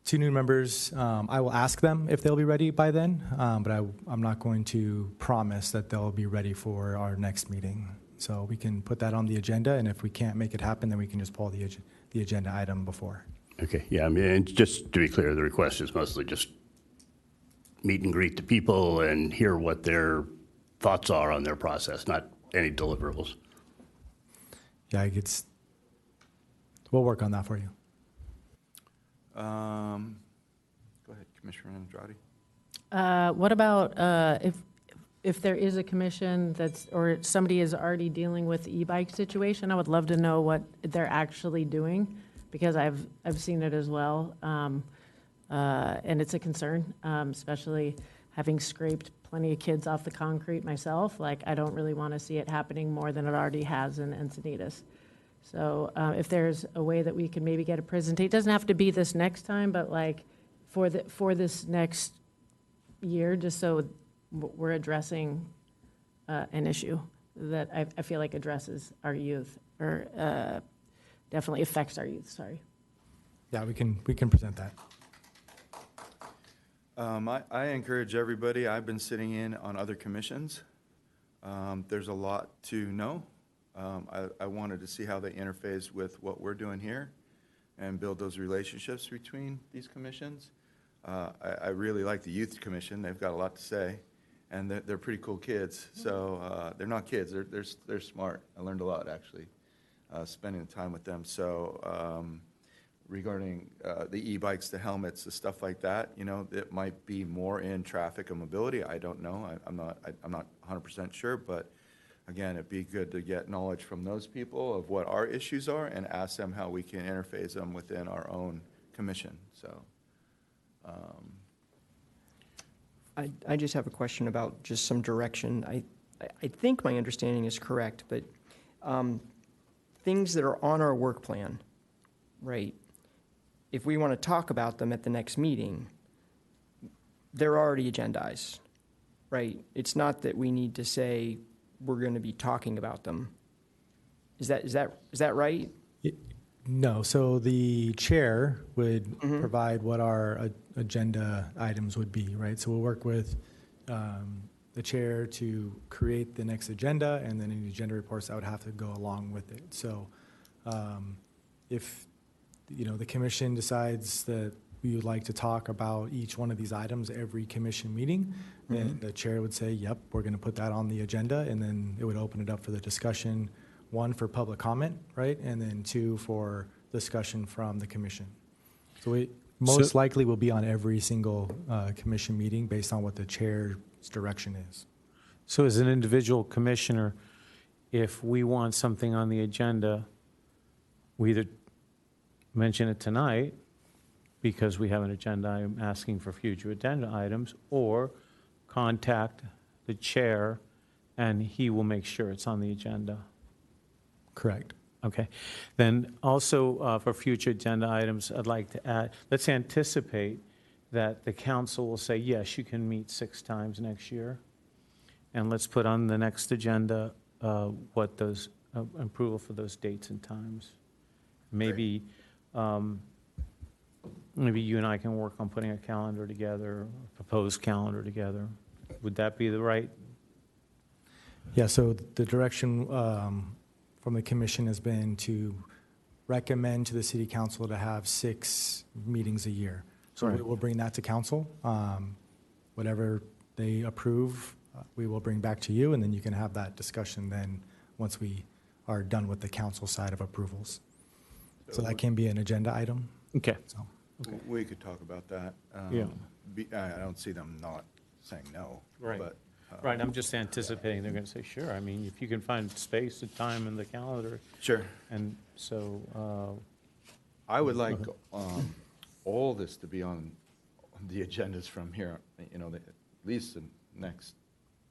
2 new members, I will ask them if they'll be ready by then, but I'm not going to promise that they'll be ready for our next meeting. So we can put that on the agenda, and if we can't make it happen, then we can just pull the agenda item before. Okay, yeah, I mean, just to be clear, the request is mostly just meet and greet the people and hear what their thoughts are on their process, not any deliverables. Yeah, we'll work on that for you. Go ahead, Commissioner Andrade. What about if there is a commission or somebody is already dealing with the e-bike situation? I would love to know what they're actually doing, because I've seen it as well, and it's a concern, especially having scraped plenty of kids off the concrete myself. Like, I don't really want to see it happening more than it already has in Encinitas. So if there's a way that we can maybe get a presentation, it doesn't have to be this next time, but like for this next year, just so we're addressing an issue that I feel like addresses our youth, or definitely affects our youth, sorry. Yeah, we can present that. I encourage everybody, I've been sitting in on other commissions. There's a lot to know. I wanted to see how they interface with what we're doing here and build those relationships between these commissions. I really like the Youth Commission. They've got a lot to say, and they're pretty cool kids. So they're not kids. They're smart. I learned a lot, actually, spending the time with them. So regarding the e-bikes, the helmets, the stuff like that, you know, it might be more in traffic and mobility. I don't know. I'm not 100% sure, but again, it'd be good to get knowledge from those people of what our issues are and ask them how we can interface them within our own commission. So. I just have a question about just some direction. I think my understanding is correct, but things that are on our work plan, right? If we want to talk about them at the next meeting, they're already agendized, right? It's not that we need to say we're going to be talking about them. Is that right? No, so the chair would provide what our agenda items would be, right? So we'll work with the chair to create the next agenda, and then any agenda reports that would have to go along with it. So if, you know, the commission decides that we would like to talk about each one of these items every commission meeting, then the chair would say, yep, we're going to put that on the agenda, and then it would open it up for the discussion, one, for public comment, right? And then two, for discussion from the commission. So it most likely will be on every single commission meeting based on what the chair's direction is. So as an individual commissioner, if we want something on the agenda, we either mention it tonight because we have an agenda item asking for future agenda items, or contact the chair and he will make sure it's on the agenda. Correct. Okay. Then also for future agenda items, I'd like to add, let's anticipate that the council will say, yes, you can meet 6 times next year. And let's put on the next agenda what those, approval for those dates and times. Maybe, maybe you and I can work on putting a calendar together, a proposed calendar together. Would that be the right? Yeah, so the direction from the commission has been to recommend to the city council to have 6 meetings a year. So Right. we'll bring that to council. Whatever they approve, we will bring back to you, and then you can have that discussion then once we are done with the council side of approvals. So that can be an agenda item. Okay. So. We could talk about that. Yeah. I don't see them not saying no. Right. But, Right, I'm just anticipating they're going to say, sure. I mean, if you can find space and time in the calendar. Sure. And so, I would like all this to be on the agendas from here, you know, at least the next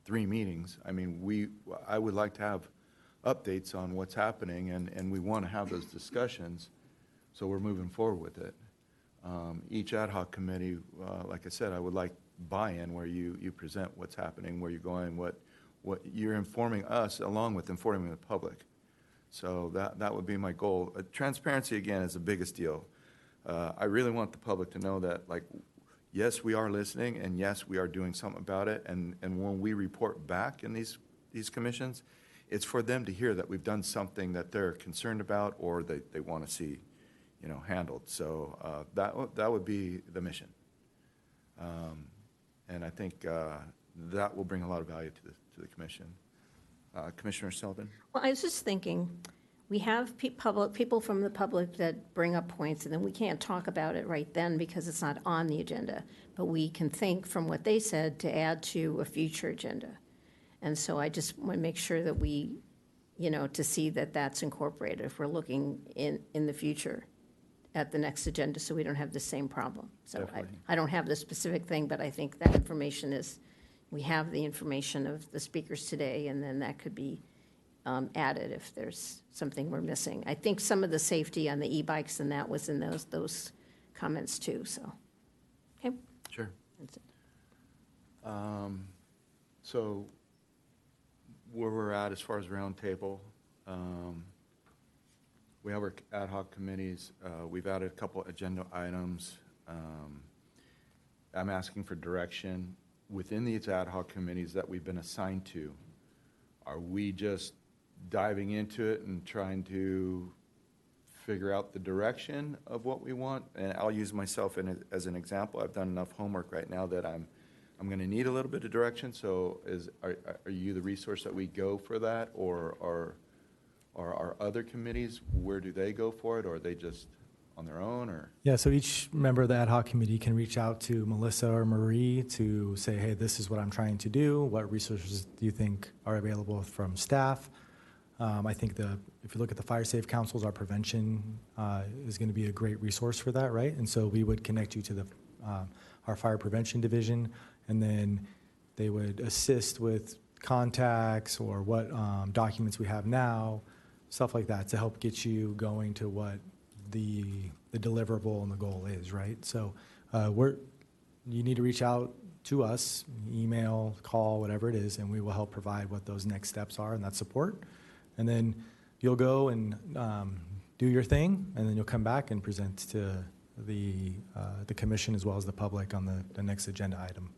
3 meetings. I mean, I would like to have updates on what's happening, and we want to have those discussions, so we're moving forward with it. Each ad hoc committee, like I said, I would like buy-in where you present what's happening, where you're going, what you're informing us along with informing the public. So that would be my goal. Transparency, again, is the biggest deal. I really want the public to know that, like, yes, we are listening, and yes, we are doing something about it. And when we report back in these commissions, it's for them to hear that we've done something that they're concerned about or they want to see, you know, handled. So that would be the mission. And I think that will bring a lot of value to the commission. Commissioner Sullivan? Well, I was just thinking, we have people from the public that bring up points, and then we can't talk about it right then because it's not on the agenda. But we can think from what they said to add to a future agenda. And so I just want to make sure that we, you know, to see that that's incorporated if we're looking in the future at the next agenda, so we don't have the same problem. So I don't have the specific thing, but I think that information is, we have the information of the speakers today, and then that could be added if there's something we're missing. I think some of the safety on the e-bikes and that was in those comments too, so. Okay. Sure. That's it. So where we're at as far as roundtable, we have our ad hoc committees. We've added a couple agenda items. I'm asking for direction within these ad hoc committees that we've been assigned to are we just diving into it and trying to figure out the direction of what we want? And I'll use myself as an example. I've done enough homework right now that I'm going to need a little bit of direction. So are you the resource that we go for that, or are our other committees, where do they go for it, or are they just on their own, or? Yeah, so each member of the ad hoc committee can reach out to Melissa or Marie to say, hey, this is what I'm trying to do. What resources do you think are available from staff? I think if you look at the fire safe councils, our prevention is going to be a great resource for that, right? And so we would connect you to our fire prevention division, and then they would assist with contacts or what documents we have now, stuff like that, to help get you going to what the deliverable and the goal is, right? So you need to reach out to us, email, call, whatever it is, and we will help provide what those next steps are and that support. And then you'll go and do your thing, and then you'll come back and present to the commission as well as the public on the next agenda item.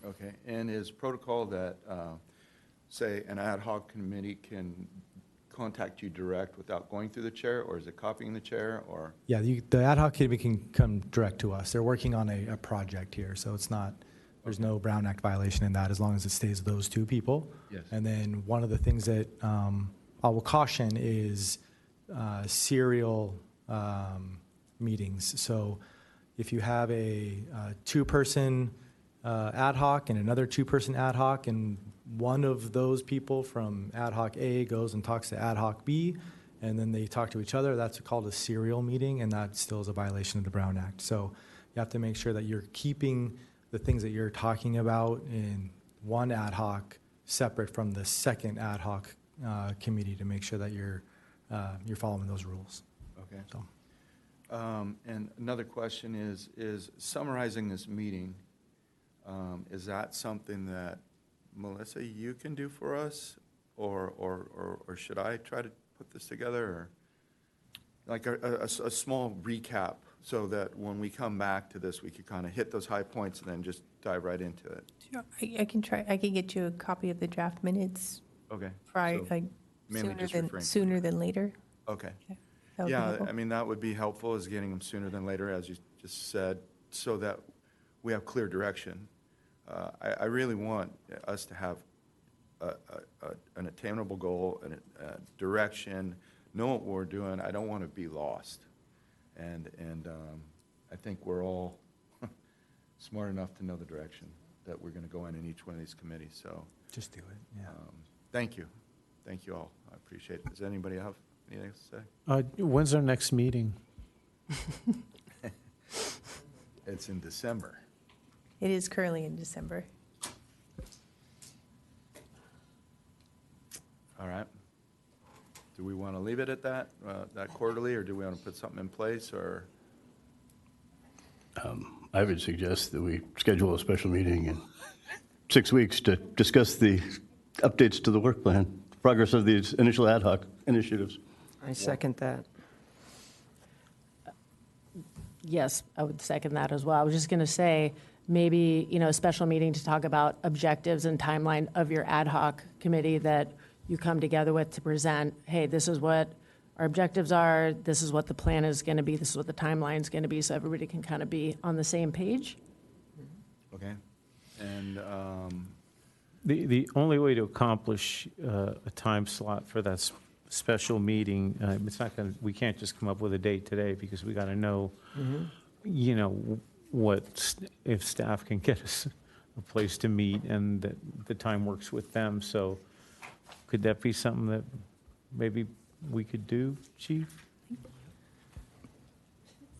Okay, and is protocol that, say, an ad hoc committee can contact you direct without going through the chair, or is it copying the chair, or? Yeah, the ad hoc committee can come direct to us. They're working on a project here, so it's not, there's no Brown Act violation in that as long as it stays those two people. Yes. And then one of the things that I will caution is serial meetings. So if you have a two-person ad hoc and another two-person ad hoc, and one of those people from ad hoc A goes and talks to ad hoc B, and then they talk to each other, that's called a serial meeting, and that still is a violation of the Brown Act. So you have to make sure that you're keeping the things that you're talking about in one ad hoc separate from the second ad hoc committee to make sure that you're following those rules. Okay. So. And another question is summarizing this meeting, is that something that, Melissa, you can do for us, or should I try to put this together, or like a small recap, so that when we come back to this, we could kind of hit those high points and then just dive right into it? Sure, I can try. I can get you a copy of the draft minutes Okay. prior, So like mainly just refrain. sooner than later. Okay. That would be Yeah, helpful. I mean, that would be helpful, is getting them sooner than later, as you just said, so that we have clear direction. I really want us to have an attainable goal and a direction, know what we're doing. I don't want to be lost. And I think we're all smart enough to know the direction that we're going to go in each one of these committees, so. Just do it, yeah. Thank you. Thank you all. I appreciate it. Does anybody have anything to say? When's our next meeting? It's in December. It is currently in December. All right. Do we want to leave it at that quarterly, or do we want to put something in place, or? I would suggest that we schedule a special meeting in 6 weeks to discuss the updates to the work plan, progress of these initial ad hoc initiatives. I second that. Yes, I would second that as well. I was just going to say, maybe, a special meeting to talk about objectives and timeline of your ad hoc committee that you come together with to present, hey, this is what our objectives are, this is what the plan is going to be, this is what the timeline is going to be, so everybody can kind of be on the same page. Okay. And The only way to accomplish a time slot for that special meeting, it's not going to, we can't just come up with a date today, because we got to know, if staff can get us a place to meet and that the time works with them. So could that be something that maybe we could do, Chief?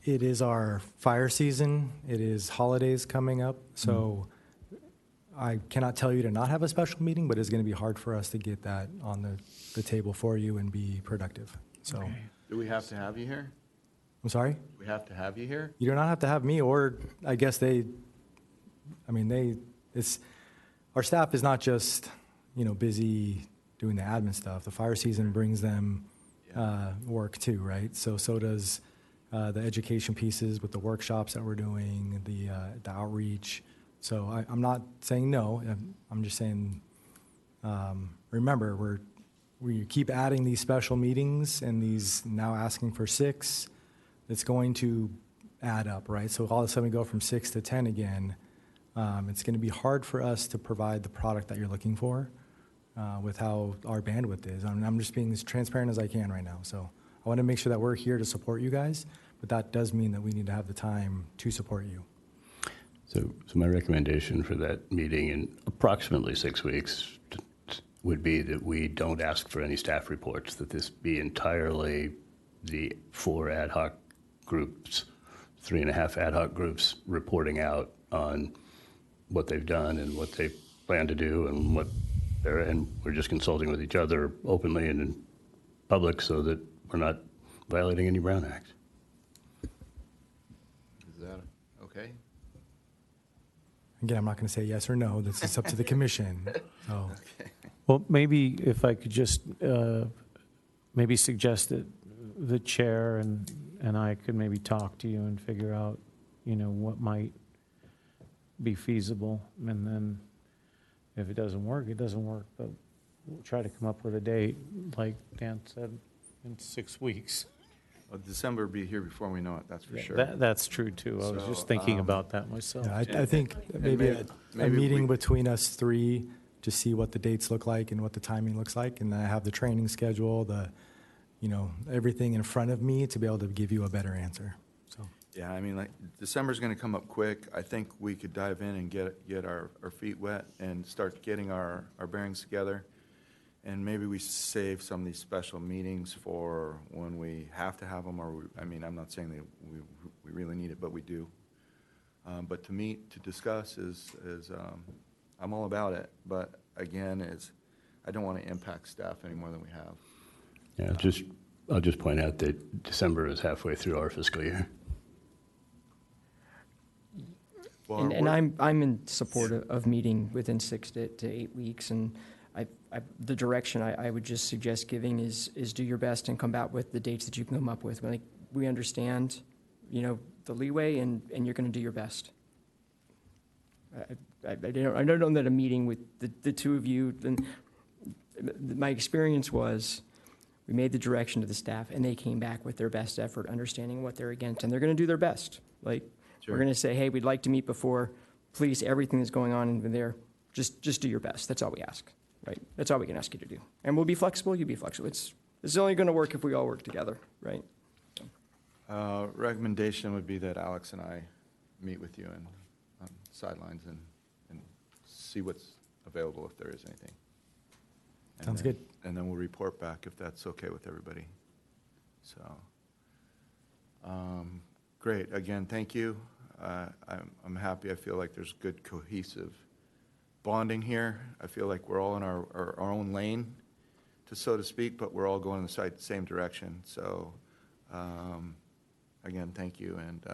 It is our fire season. It is holidays coming up. So I cannot tell you to not have a special meeting, but it's going to be hard for us to get that on the table for you and be productive. So, Okay. do we have to have you here? I'm sorry? Do we have to have you here? You do not have to have me, or I guess our staff is not just, busy doing the admin stuff. The fire season brings them work too, right? So does the education pieces with the workshops that we're doing, the outreach. So I'm not saying no. I'm just saying remember, we keep adding these special meetings and these now asking for 6. It's going to add up, right? So all of a sudden we go from 6 to 10 again. It's going to be hard for us to provide the product that you're looking for with how our bandwidth is. I'm just being as transparent as I can right now. So I want to make sure that we're here to support you guys, but that does mean that we need to have the time to support you. So my recommendation for that meeting in approximately 6 weeks would be that we don't ask for any staff reports, that this be entirely the 4 ad hoc groups, 3.5 ad hoc groups reporting out on what they've done and what they plan to do and we're just consulting with each other openly and in public so that we're not violating any Brown Act. Is that okay? Again, I'm not going to say yes or no. This is up to the commission. So. Well, maybe if I could just maybe suggest that the chair and I could maybe talk to you and figure out, what might be feasible. And then if it doesn't work, it doesn't work. But we'll try to come up with a date, like Dan said, in 6 weeks. Well, December will be here before we know it, that's for sure. That's true, too. I was So, just thinking about that myself. Yeah, I think maybe a meeting between us 3 to see what the dates look like and what the timing looks like, and then I have the training schedule, everything in front of me to be able to give you a better answer. So Yeah, I mean, like, December's going to come up quick. I think we could dive in and get our feet wet and start getting our bearings together. And maybe we save some of these special meetings for when we have to have them, I'm not saying that we really need it, but we do. But to meet, to discuss is I'm all about it. But again, I don't want to impact staff any more than we have. Yeah, I'll just point out that December is halfway through our fiscal year. Well, And I'm in support of meeting within 6 to 8 weeks, and the direction I would just suggest giving is do your best and come back with the dates that you can come up with. Like, we understand, the leeway, and you're going to do your best. I don't know that a meeting with the two of you, then my experience was we made the direction to the staff, and they came back with their best effort, understanding what they're against, and they're going to do their best. Like, Sure. We're going to say, hey, we'd like to meet before. Please, everything that's going on in there, just do your best. That's all we ask, right? That's all we can ask you to do. And we'll be flexible, you be flexible. It's only going to work if we all work together, right? Recommendation would be that Alex and I meet with you and on sidelines and see what's available if there is anything. Sounds good. And then we'll report back if that's okay with everybody. So, great. Again, thank you. I'm happy. I feel like there's good cohesive bonding here. I feel like we're all in our own lane, so to speak, but we're all going in the same direction. So, again, thank you. And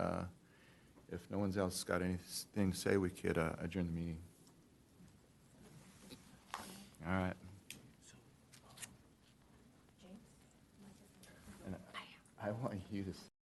if no one's else got anything to say, we could adjourn the meeting. All right. And I want you to